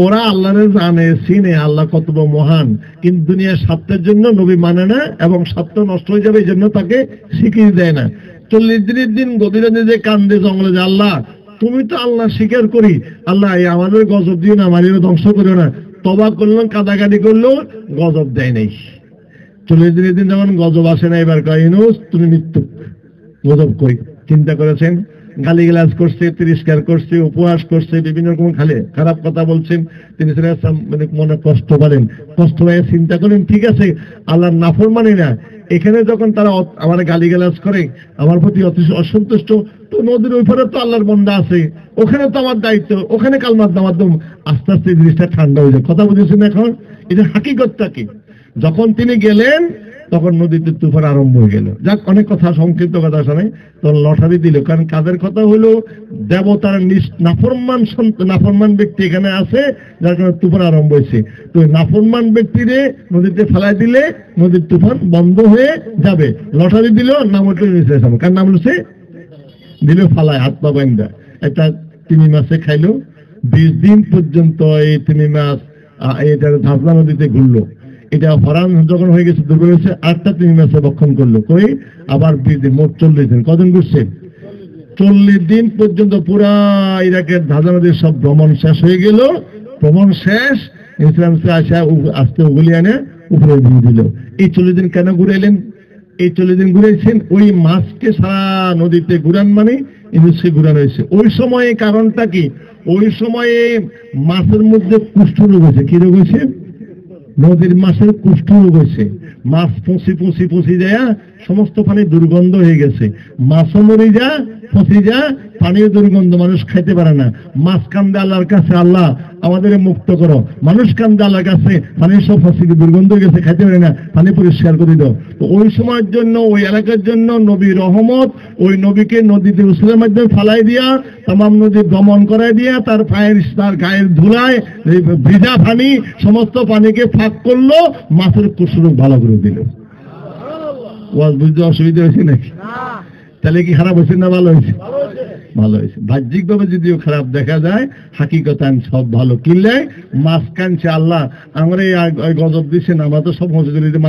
ওরা আল্লাহরে জানে, চিনে আল্লাহ কত মহান, কিন্তু দুনিয়ার স্বার্থের জন্য নবী মানে না, এবং স্বার্থ নষ্ট হয়ে যাবে এই জন্য তাকে স্বীকৃতি দেয় না। 40 দিনের দিন গভীর যে কান্দে জঙ্গলে যে আল্লাহ তুমি তো আল্লাহ স্বীকার করি, আল্লাহ আমাদের গজব দিও না, আমাদের ধ্বংস করিও না। তবা করলো, কাদাকাটি করলো, গজব দেয় নাই। 40 দিনের দিন যখন গজব আসে না, এবার কয় ইউনূস তুমি মৃত্যু। গজব কই? চিন্তা করেছেন? গালিগালাজ করছে, তিরস্কার করছে, উপহাস করছে, বিভিন্ন রকম খারাপ কথা বলছেন, তিনি মানে মনে কষ্ট পারেন। কষ্ট পায় চিন্তা করেন, ঠিক আছে আল্লাহর নাফরমানি না, এখানে যখন তারা আমার গালিগালাজ করে, আমার প্রতি অসন্তুষ্ট, তো নদীর ওই পারে তো আল্লাহর বান্দা আছে, ওখানে তো আমার দায়িত্ব, ওখানে কালমার মাধ্যম আস্তে আস্তে জিনিসটা ঠান্ডা হয়ে যায়। কথা বুঝেছেন? এখন এটা হাকিকতটা কি? যখন তিনি গেলেন তখন নদীতে তুফান আরম্ভ হয়ে গেল। যাক, অনেক কথা, সংক্ষিপ্ত কথা শোনে, তখন লটারি দিল। কারণ কাদের কথা হলো, দেবতার নাফরমান ব্যক্তি এখানে আছে, যার কারণে তুফান আরম্ভ হয়েছে। তো নাফরমান ব্যক্তিরে নদীতে ফেলাই দিলে নদীর তুফান বন্ধ হয়ে যাবে। লটারি দিল, নাম উঠল ইসলাম। কার নাম হচ্ছে? দিল ফালায়, হাত পা বাইন্দা। একটা তিমি মাছে খাইলো, 20 দিন পর্যন্ত এই তিমি মাছ এটা ধাপলা নদীতে ঘুরলো। এটা ফরান যখন হয়ে গেছে, দুর্বল হয়েছে, 8টা তিমি মাছে ভক্ষণ করলো। কই আবার 20 দিন, মোট 40 দিন। কদিন ঘুরছে? 40 দিন পর্যন্ত পুরা ইরাকের ধাজা নদীর সব ভ্রমণ শেষ হয়ে গেল। ভ্রমণ শেষ, ইসলামকে আসা আস্তে উগলি আনে উপরে দিয়ে দিল। এই 40 দিন কেন ঘুরাইলেন? এই 40 দিন ঘুরেছেন ওই মাছকে সারা নদীতে ঘুরান, মানে ইংলিশকে ঘুরানো হয়েছে। ওই সময়ে কারণটা কি? ওই সময়ে মাছের মধ্যে কুষ্ঠ রোগ হয়েছে। কি রোগ হয়েছে? নদীর মাছের কুষ্ঠ রোগ হয়েছে। মাছ পচি যায়, সমস্ত পানি দুর্গন্ধ হয়ে গেছে। মাছও মরে যা, পচি যা, পানিও দুর্গন্ধ, মানুষ খাইতে পারে না। মাছ কান্দে আল্লাহর কাছে, আল্লাহ আমাদের মুক্ত করো। মানুষ কান্দে আল্লাহর কাছে, পানি সব পচি দুর্গন্ধ হয়ে গেছে, খাইতে পারে না, পানি পরিষ্কার করে দাও। তো ওই সময়ের জন্য, ওই এলাকার জন্য নবী রহমত, ওই নবীকে নদীতে উসুলের মাধ্যমে ফালাই দিয়া, তামাম নদী ভ্রমণ করাই দিয়া, তার গায়ের ধুলায় ভিজা পানি সমস্ত পানিকে ফাঁক করলো, মাছের কুষ্ঠরোগ ভালো করে দিল। ওয়াজ বুঝতে অসুবিধা হয়েছে নাকি? তাহলে কি খারাপ হয়েছে না ভালো হয়েছে? ভালো হয়েছে। বাহ্যিকভাবে যদিও খারাপ দেখা যায়, হাকিকতান সব ভালো। কিনলে মাছ কানছে আল্লাহ আমরা গজব দিচ্ছেন, আমরা তো সব মসজিদে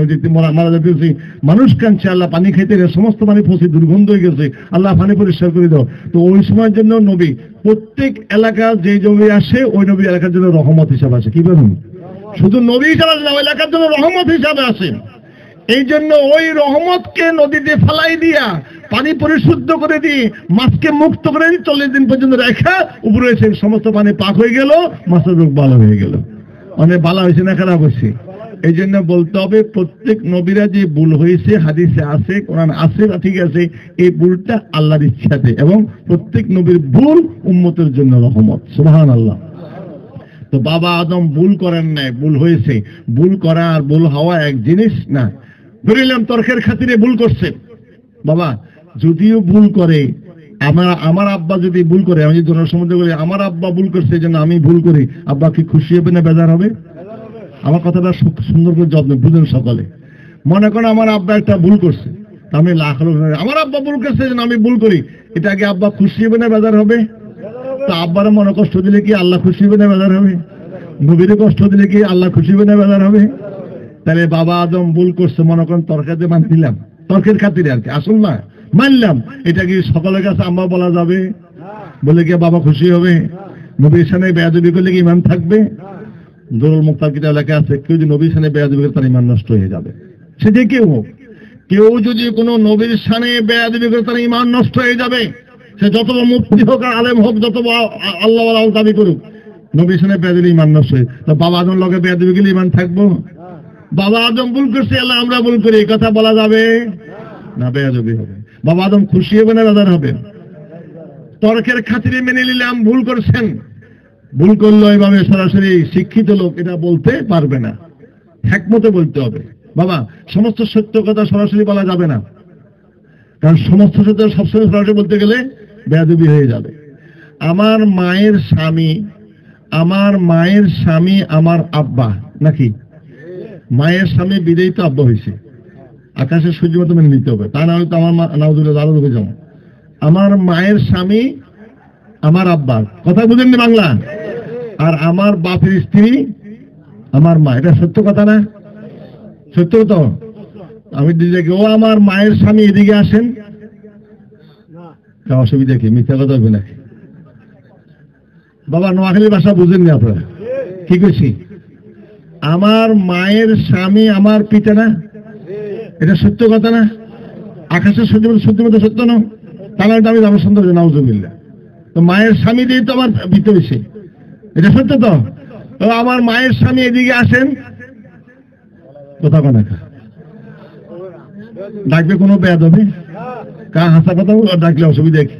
মারা যেতেছি, মানুষ কানছে আল্লাহ পানি খাইতে সমস্ত পানি পচে দুর্গন্ধ হয়ে গেছে, আল্লাহ পানি পরিষ্কার করে দাও। তো ওই সময়ের জন্য নবী প্রত্যেক এলাকা যে জমি আসে ওই নবী এলাকার জন্য রহমত হিসাবে আসে। কি বলুন, শুধু নবী হিসাবে আসে না, এলাকার জন্য রহমত হিসাবে আসে। এই জন্য ওই রহমতকে নদীতে ফেলাই দিয়া পানি পরিশুদ্ধ করে দিয়ে মাছকে মুক্ত করে দিয়ে 40 দিন পর্যন্ত রেখা উপরে এসে সমস্ত পানি পাক হয়ে গেল, মাছের রোগ ভালো হয়ে গেল। অনেক ভালো হয়েছে না খারাপ হয়েছে? এই জন্য বলতে হবে প্রত্যেক নবীরা যে ভুল হয়েছে হাদিসে আছে, কোরআন আছে, ঠিক আছে, এই ভুলটা আল্লাহর ইচ্ছাতে, এবং প্রত্যেক নবীর ভুল উম্মতের জন্য রহমত। সুবহানাল্লাহ। তো বাবা আদম ভুল করেন নাই, ভুল হয়েছে। ভুল করা আর ভুল হওয়া এক জিনিস না। ধরিলাম তর্কের খাতিরে ভুল করছে, বাবা যদিও ভুল করে, আমার আব্বা যদি ভুল করে, আমি যদি জনসমুদ্রে বলি আমার আব্বা ভুল করছে এই জন্য আমি ভুল করি, আব্বা কি খুশি হবে না বেজার হবে? আমার কথাটা সুন্দর করে যত্ন বুঝেন সকলে। মনে করেন আমার আব্বা একটা ভুল করছে, আমি লাখ লোক আমার আব্বা ভুল করছে এই জন্য আমি ভুল করি, এটা কি আব্বা খুশি হবে না বেজার হবে? তো আব্বার মনে কষ্ট দিলে কি আল্লাহ খুশি হবে না বেজার হবে? নবীরে কষ্ট দিলে কি আল্লাহ খুশি হবে না বেজার হবে? তাহলে বাবা আদম ভুল করছে, মনে করেন তর্কাতে মান দিলাম, তর্কের খাতিরে আর কি, আসল না, মানলাম। এটা কি সকলের কাছে আম্মা বলা যাবে? বলে কি বাবা খুশি হবে? নবীর সামনে বেয়াদবি করলে কি ইমান থাকবে? দরুল মুক্তার কিতাব লেখা আছে, কেউ যদি নবীর সামনে বেয়াদবি করে তার ইমান নষ্ট হয়ে যাবে। সেটা কেউ হোক, কেউ যদি কোনো নবীর সামনে বেয়াদবি করে তার ইমান নষ্ট হয়ে যাবে। সে যত মুফতি হোক আর আলেম হোক, যত আল্লাহ দাবি করুক, নবীর সামনে বেয়াদবি ইমান নষ্ট হয়ে, তো বাবা আদম লগে বেয়াদবি গেলে ইমান থাকবো? বাবা আদম ভুল করছে, আল্লাহ আমরা ভুল করি, এই কথা বলা যাবে না, বেয়াদবি হবে। বাবা আদম খুশি হবে না বেজার হবে? তর্কের খাতিরে মেনে নিলাম ভুল করছেন, ভুল করলো এইভাবে সরাসরি শিক্ষিত লোক এটা বলতে পারবে না, হিকমতে বলতে হবে। বাবা সমস্ত সত্য কথা সরাসরি বলা যাবে না, কারণ সমস্ত সত্য সবসময় সরাসরি বলতে গেলে বেয়াদবি হয়ে যাবে। আমার মায়ের স্বামী আমার আব্বা, নাকি মায়ের স্বামী বিদেয়ী তো আব্বা হয়েছে, আকাশের সূর্য মতো মেনে নিতে হবে, তা না হলে তো আমার নাউজুবিল্লাহ আলাদা হয়ে যাবো। আমার মায়ের স্বামী আমার আব্বা, কথা বুঝেননি বাংলা? আর আমার বাপের স্ত্রী আমার মা, এটা সত্য কথা না? সত্য তো? আমি দিদি ও আমার মায়ের স্বামী এদিকে আসেন, অসুবিধা কি? মিথ্যা কথা হবে নাকি? বাবা নোয়াখালী ভাষা বুঝেননি আপনারা? কি করছি? আমার মায়ের স্বামী আমার পিতা না, এটা সত্য কথা না? আকাশের সূর্য সত্যি মতো সত্য না? তাহলে আমি যাবো সুন্দর নাউজুবিল্লাহ। তো মায়ের স্বামী দিয়ে তো আমার পিতা হয়েছে, এটা সত্য তো? আমার মায়ের স্বামী এদিকে আসেন, কথা কোন ডাকবে কোনো বেয়াদবি? কা হাসা কথা ডাকলে অসুবিধা কি?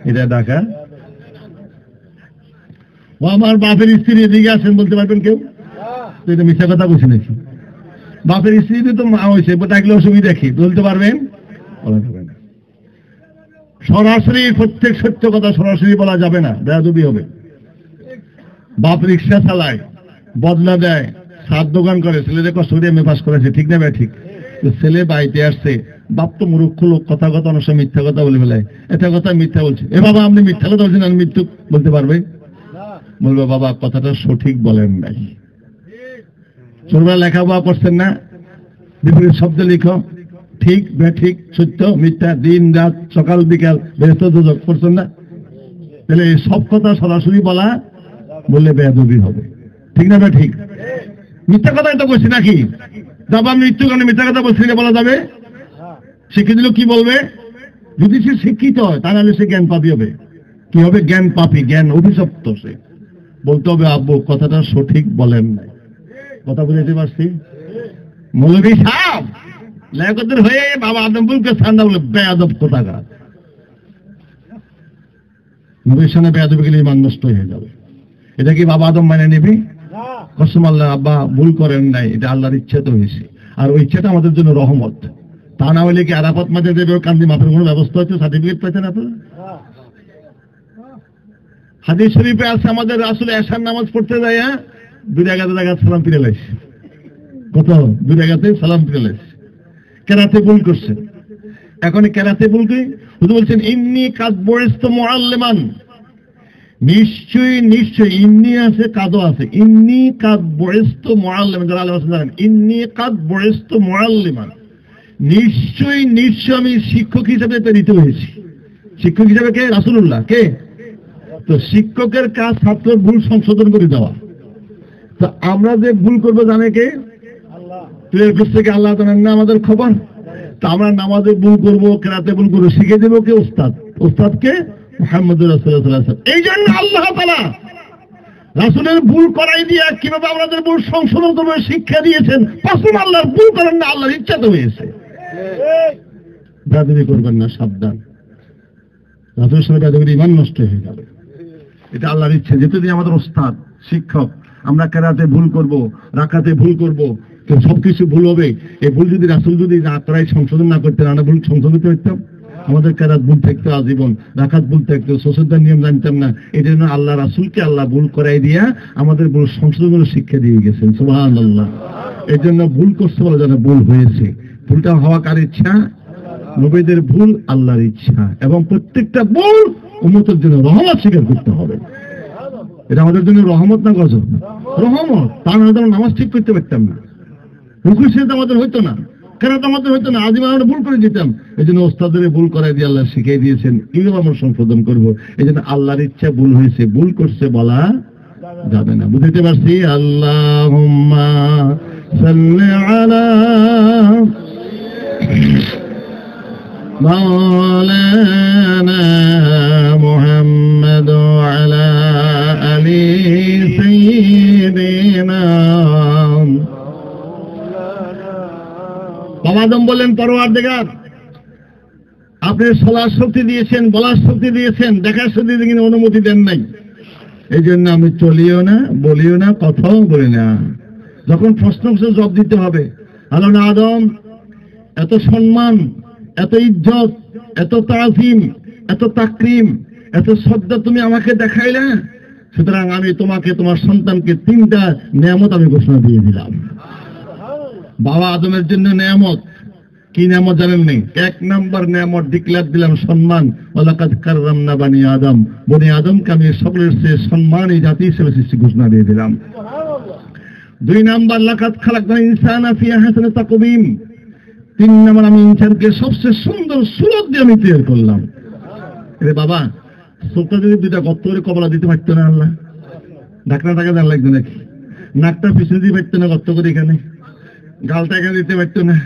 এটা ডাকা। ও আমার বাপের স্ত্রী এদিকে আসেন বলতে পারবেন কেউ? তো এটা মিথ্যা কথা বলছি নাকি? বাপের স্ত্রী তো মা হয়েছে, ডাকলে অসুবিধা কি? বলতে পারবেন? সরাসরি প্রত্যেক সত্য কথা সরাসরি বলা যাবে না, বেয়াদবি হবে। বাপ রিক্সা চালায়, বদলা দেয়, সাত দোকান করে, ছেলেদের কষ্ট করে এমএ পাস করেছে, ঠিক না ভাই? ঠিক। ছেলে বাড়িতে আসছে, বাপ তো মূর্খ লোক, কথা অনেক সময় মিথ্যা কথা বলে ফেলায়, এটা কথা মিথ্যা বলছে। এ বাবা আপনি মিথ্যা কথা বলছেন, আমি মৃত্যু বলতে পারবে? বলবে বাবা কথাটা সঠিক বলেন নাই। ছোটবেলা লেখাপড়া করছেন না, বিপরীত শব্দ লিখো, ঠিক বেঠিক, সত্য মিথ্যা, দিন রাত, সকাল বিকাল, ব্যস্ত যোজক করছেন না? তাহলে এই সব কথা সরাসরি বলা বললে বেয়াদবি হবে, ঠিক না? ঠিক। মিথ্যা কথাই তো বলছি নাকি? বাবা মৃত্যু কারণে মিথ্যা কথা বলছি, বলা যাবে? শিক্ষিত লোক কি বলবে? যদি সে শিক্ষিত হয় তাহলে সে জ্ঞান পাপী হবে। কি হবে? জ্ঞান পাপী, জ্ঞান অভিশপ্ত। সে বলতে হবে আব্বু কথাটা সঠিক বলেন নাই। কথা বুঝাইতে পারছি? মৌলভী সাহেব লেখকের হয়ে বাবা আদমপুরকে ঠান্ডা বলে বেয়াদব কোথাকার। নবীর সামনে বেয়াদবি গেলে ইমান নষ্ট হয়ে যাবে। এটা কি বাবা আদম মানে নেবে? কসম আল্লাহ আব্বা ভুল করেন নাই, এটা আল্লাহর ইচ্ছা তো হয়েছে, আর ওই ইচ্ছাটা আমাদের জন্য রহমত। তা না হলে কি আরাফাত মাঝে দেবে কান্দি মাফের কোনো ব্যবস্থা হচ্ছে? সার্টিফিকেট পেয়েছেন আপনারা? হাদিস শরীফে আছে আমাদের রাসূল এশার নামাজ পড়তে যায়, 2 জায়গাতে সালাম ফিরে লাইছে। কত? 2 জায়গাতে সালাম ফিরে লাইছে। কেরাতে ভুল করছে, এখন কেরাতে বলতে হুজুর বলছেন ইন্নী কাদ বুইস্তু মুআল্লিমান, নিশ্চয়ই ইন্নি আছে, কাদও আছে। ইন্নী কাদ বুইস্তু মুআল্লিমান, যারা আল্লাহ জানেন, ইন্নী কাদ বুইস্তু মুআল্লিমান, নিশ্চয়ই আমি শিক্ষক হিসেবে প্রেরিত হয়েছি। শিক্ষক হিসেবে কে? রাসূলুল্লাহ। কে? তো শিক্ষকের কাজ ছাত্রের ভুল সংশোধন করে দেওয়া। তো আমরা যে ভুল করবো জানে কে? তুই থেকে আল্লাহ জানেন না আমাদের খবর। তো আমরা নামাজে ভুল করবো, কেরাতে ভুল করবো, শিখে দেবো কে? উস্তাদ। উস্তাদকে মুহাম্মদুর রাসূলুল্লাহ সাল্লাল্লাহু আলাইহি ওয়াসাল্লাম। এই জন্য আল্লাহ তাআলা রাসূলের ভুল করাই দিয়ে কিভাবে আমাদের ভুল সংশোধন করবে শিক্ষা দিয়েছেন। পাঁচজন আল্লাহর ভুল করেন না, আল্লাহর ইচ্ছা তো হয়েছে। বেয়াদবি করবেন না, সাবধান। রাসূলের সাথে বেয়াদবি ঈমান নষ্ট হয়ে যাবে। এটা আল্লাহর ইচ্ছা। যেহেতু আমাদের ওস্তাদ, শিক্ষক, আমরা কেরাতে ভুল করব, রাকাতে ভুল করব, তো সবকিছু ভুল হবে। এই ভুল যদি রাসূল যদি না করাই সংশোধন না করতেন, আমরা ভুল সংশোধন করতাম। আমাদের কেরাত ভুল থাকতো আজীবন, রাকাত ভুল থাকতো, সুজুদের নিয়ম জানতাম না। এই জন্য আল্লাহ রাসূলকে আল্লাহ ভুল করাই দিয়া আমাদের ভুল সংশোধনের শিক্ষা দিয়ে গেছেন। সুবহানাল্লাহ। এই জন্য ভুল করতে বলে যেন ভুল হয়েছে। ভুলটা হওয়া কার ইচ্ছা? নবীদের ভুল আল্লাহর ইচ্ছা। এবং প্রত্যেকটা ভুল উম্মতের জন্য রহমত স্বীকার করতে হবে। এটা আমাদের জন্য রহমত না গজব? রহমত। তা না হলে নামাজ ঠিক করতে পারতাম না, রুকু সিজদা আমাদের হইতো না, কেরাত আমাদের হইতো না, আজীবন আমরা ভুল করে দিতাম। এই জন্য ওস্তাদের ভুল করাই দিয়ে আল্লাহ শিখিয়ে দিয়েছেন কিভাবে আমরা সংশোধন করবো। এই জন্য আল্লাহর ইচ্ছা ভুল হয়েছে, ভুল করছে বলা যাবে না। বুঝতে পারছি? আল্লাহুম্মা সাল্লি আলা মাওলানা মুহাম্মদ ওয়া আলা আলি সাইয়্যিদিনা। বাবা আদম বললেন, পরওয়ারদিগার আপনি চলার শক্তি দিয়েছেন, বলার শক্তি দিয়েছেন, দেখার শক্তি দিয়ে কিন্তু অনুমতি দেন নাই। এই জন্য আমি চলিও না, বলিও না, কথাও বলি না। যখন প্রশ্ন জবাব দিতে হবে, আল্লাহ আদম এত সম্মান, এত ইজ্জত, এত তাজিম, এত তাকরিম, এত শ্রদ্ধা তুমি আমাকে দেখাইলে, সুতরাং আমি তোমাকে, তোমার সন্তানকে 3টা নিয়ামত আমি ঘোষণা দিয়ে দিলাম। বাবা আদমের জন্য নিয়ামত কি? নিয়ামত জানেন নেই? 1 নম্বর নিয়ামত ডিক্লেয়ার দিলাম, সম্মান। ওয়ালাকাদ কাররামনা বানি আদম, বনি আদমকে আমি সকলের চেয়ে সম্মানী জাতি হিসেবে সৃষ্টি ঘোষণা দিয়ে দিলাম। 2 নম্বর লাকাদ খালাকনাল ইনসানা ফি আহসানি তাকওয়িম, 3 নম্বর আমি ইনসানকে সবচেয়ে সুন্দর সুরত দিয়ে আমি তৈরি করলাম। রে বাবা, চোখটা যদি 2টা গর্ত করে কপালে দিতে পারতো না আল্লাহ? ঢাকনা টাকা দেন লাগতো নাকি? নাকটা পিছনে দিয়ে পারতো না গর্ত করে? এখানে গালটা এখানে দিতে পারতো না?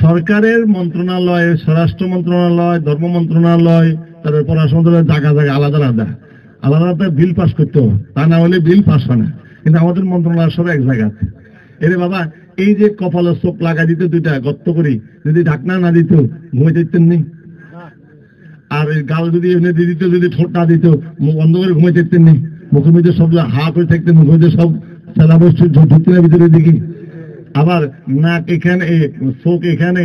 সরকারের মন্ত্রণালয়, স্বরাষ্ট্র মন্ত্রণালয়, ধর্ম মন্ত্রণালয়, তারপর পররাষ্ট্র মন্ত্রণালয় জায়গা আলাদা বিল পাস করতে হবে, তা না হলে বিল পাস হয় না। কিন্তু আমাদের মন্ত্রণালয় সব এক জায়গাতে। এরে বাবা, এই যে কপালে চোখ লাগা দিত 2টা গর্ত করি, যদি ঢাকনা না দিত ঘুমে যেতেন নি। আর গাল যদি এমনি দিয়ে দিত, যদি ঠোঁট না দিত, মুখ বন্ধ করে ঘুমে যেতেন নি। মুখের মধ্যে সব হা করে থাকতেন, মুখের মধ্যে সব সাদা বস্তু ঢুকতে না ভিতরে দিকে। আবার নাক এখানে, চোখ এখানে,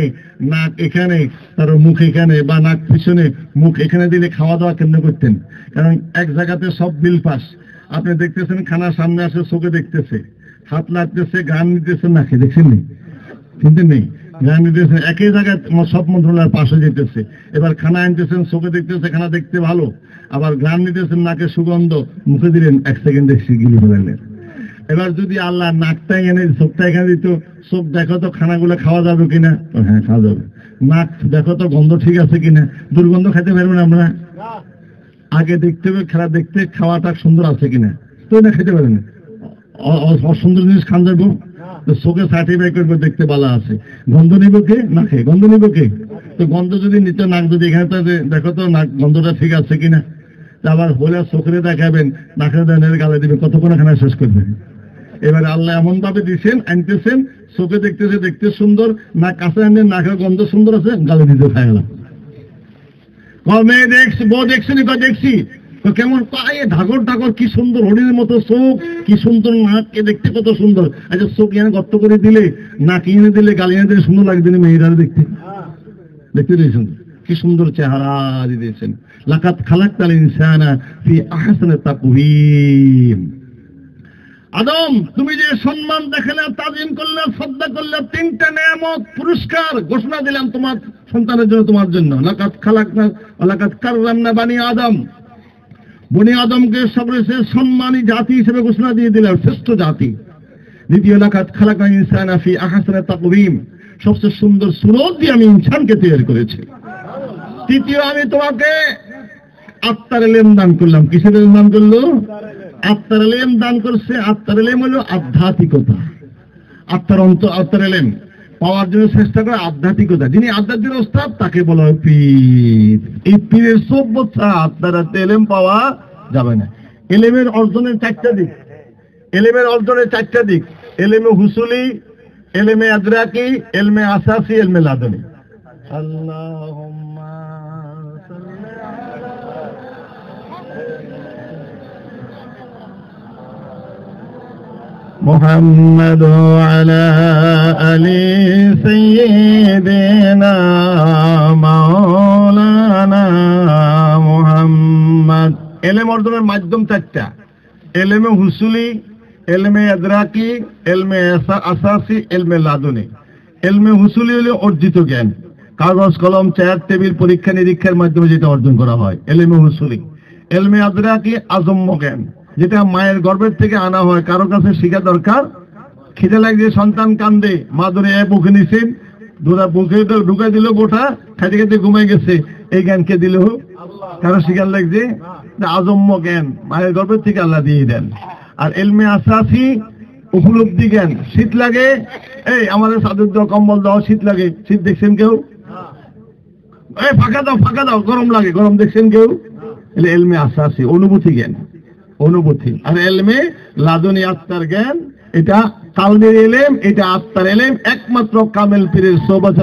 নাক এখানে, তার মুখ এখানে, বা নাক পিছনে, মুখ এখানে দিলে খাওয়া দাওয়া কেমনে করতেন? কারণ এক জায়গাতে সব বিল পাস। আপনি দেখতেছেন খানার সামনে আসে, চোখে দেখতেছে, হাত লাগতেছে, গান নিতেছেন, নাকে দেখছেন নি? কিন্তু নেই, গান নিতেছেন, একই জায়গায় সব মন্ত্রণালয়ের পাশে যেতেছে। এবার খানা আনতেছেন, চোখে দেখতেছে, খানা দেখতে ভালো, আবার গান নিতেছেন, নাকে সুগন্ধ, মুখে দিলেন, 1 সেকেন্ড দেখছি গিলি ফেলালেন। এবার যদি আল্লাহ নাকটা এখানে, চোখটা এখানে দিত, চোখ দেখো তো খানাগুলো খাওয়া যাবে কিনা? হ্যাঁ, খাওয়া যাবে। নাক দেখো তো গন্ধ ঠিক আছে কিনা? দুর্গন্ধ খাইতে পারবেন আমরা? আগে দেখতে হবে খেলা দেখতে খাওয়াটা সুন্দর আছে কিনা, তো না খেতে পারেন। অসুন্দর জিনিস খান যাবো, চোখে সার্টিফাই করবে দেখতে ভালো আছে। গন্ধ নিব কে? না খেয়ে গন্ধ নিব কে? তো গন্ধ যদি নিতে, নাক যদি এখানে দেখো তো নাক গন্ধটা ঠিক আছে কিনা। আবার হলে চোখে দেখাবেন, নাকে দেনের গালে দিবে, কতক্ষণ খানা শেষ করবেন। এবারে আল্লাহ এমন ভাবে দিচ্ছেন, আনতেছেন, চোখে দেখতেছে, দেখতে সুন্দর, না কাছে আনলেন, নাকের গন্ধ সুন্দর আছে, গালে দিতে খাই গেলাম। মেয়ে দেখছি, বউ দেখছেন, দেখছি তো কেমন পায়ে ঢাকর কি সুন্দর, হরিণের মতো চোখ, কি সুন্দর নাককে দেখতে কত সুন্দর। আচ্ছা, চোখ এখানে গর্ত করে দিলে, নাক এনে দিলে, গালি এনে দিলে সুন্দর লাগবে না? মেয়েরা দেখতে দিয়েছেন কি সুন্দর চেহারা দিয়েছেন। লাকাদ খালাকনাল ইনসানা ফি আহসানি তাকওয়িম। আদম তুমি যে সম্মান দেখালে, তাজিম করলে, শ্রদ্ধা করলে, 3টা নেয়ামত পুরস্কার ঘোষণা দিলাম তোমার সন্তানের জন্য, তোমার জন্য। লাকাদ খালাকনা ওয়া লাকাদ কাররামনা বানি আদম, বনি আদমকে সবচেয়ে সম্মানী জাতি হিসেবে ঘোষণা দিয়ে দিলাম, শ্রেষ্ঠ জাতি। দ্বিতীয়, লাকাদ খালাকনা ইনসানা ফি আহসানি তাকওয়িম, সবচেয়ে সুন্দর সুরত দিয়ে আমি ইনসানকে তৈরি করেছি। তৃতীয়, আমি তোমাকে আত্মার ইলম দান করলাম। কিসের ইলম দান করলো? আত্মার ইলম দান করছে। আত্মার ইলম হলো আধ্যাত্মিকতা। আত্মার ইলম পাওয়ার জন্য চেষ্টা করে আধ্যাত্মিকতা। যিনি আধ্যাত্মিক ওস্তাদ তাকে বলা হয় পীর। এই পীরের সভ্যত ছাড়া আত্মার ইলম পাওয়া যাবে না। ইলমের অর্জনের 4টা দিক। ইলমে হুসুলি, ইলমে আদরাকি, ইলমে আসাসি, ইলমে লাদুনি। আল্লাহুম্মা সাল্লি محمد وعلى آل سيدنا مولانا محمد। ইলম অর্জনের মাধ্যম 4টা: ইলমে হুসুলি, ইলমে আদরাকি, ইলমে আসাসি, ইলমে লাদুনি। ইলমে হুসুলি হলো অর্জিত জ্ঞান, কাগজ কলম চেয়ার টেবিল পরীক্ষা নিরীক্ষার মাধ্যমে যেটা অর্জন করা হয়, ইলমে হুসুলি। ইলমে আদরাকি আজম্য জ্ঞান, যেটা মায়ের গর্ভের থেকে আনা হয়, কারো কাছে শিখা দরকার। খিদে লাগছে, সন্তান কান্দে, মা ধরে বুকে নিছেন, বুকে ঢুকাই দিল, গোটা খাইতে খাইতে ঘুমাই গেছে, এই জ্ঞান কে দিল? কারো শিখার লাগছে, আজম্য জ্ঞান মায়ের গর্ভের থেকে আল্লাহ দিয়ে দেন। আর ইলমে আসাসি উপলব্ধি জ্ঞান, শীত লাগে, এই আমাদের চাদর দাও, কম্বল দাও, শীত লাগে, শীত দেখছেন কেউ? এই ফাঁকা দাও, গরম লাগে, গরম দেখছেন কেউ? ইলমে আসাসি অনুভূতি জ্ঞান, অনুভূতি। আর ইলমে লাদুনি আত্মার জ্ঞান, এটা কালবের ইলম, এটা আত্মার ইলম। একমাত্র কামেল পীরের সোহবত।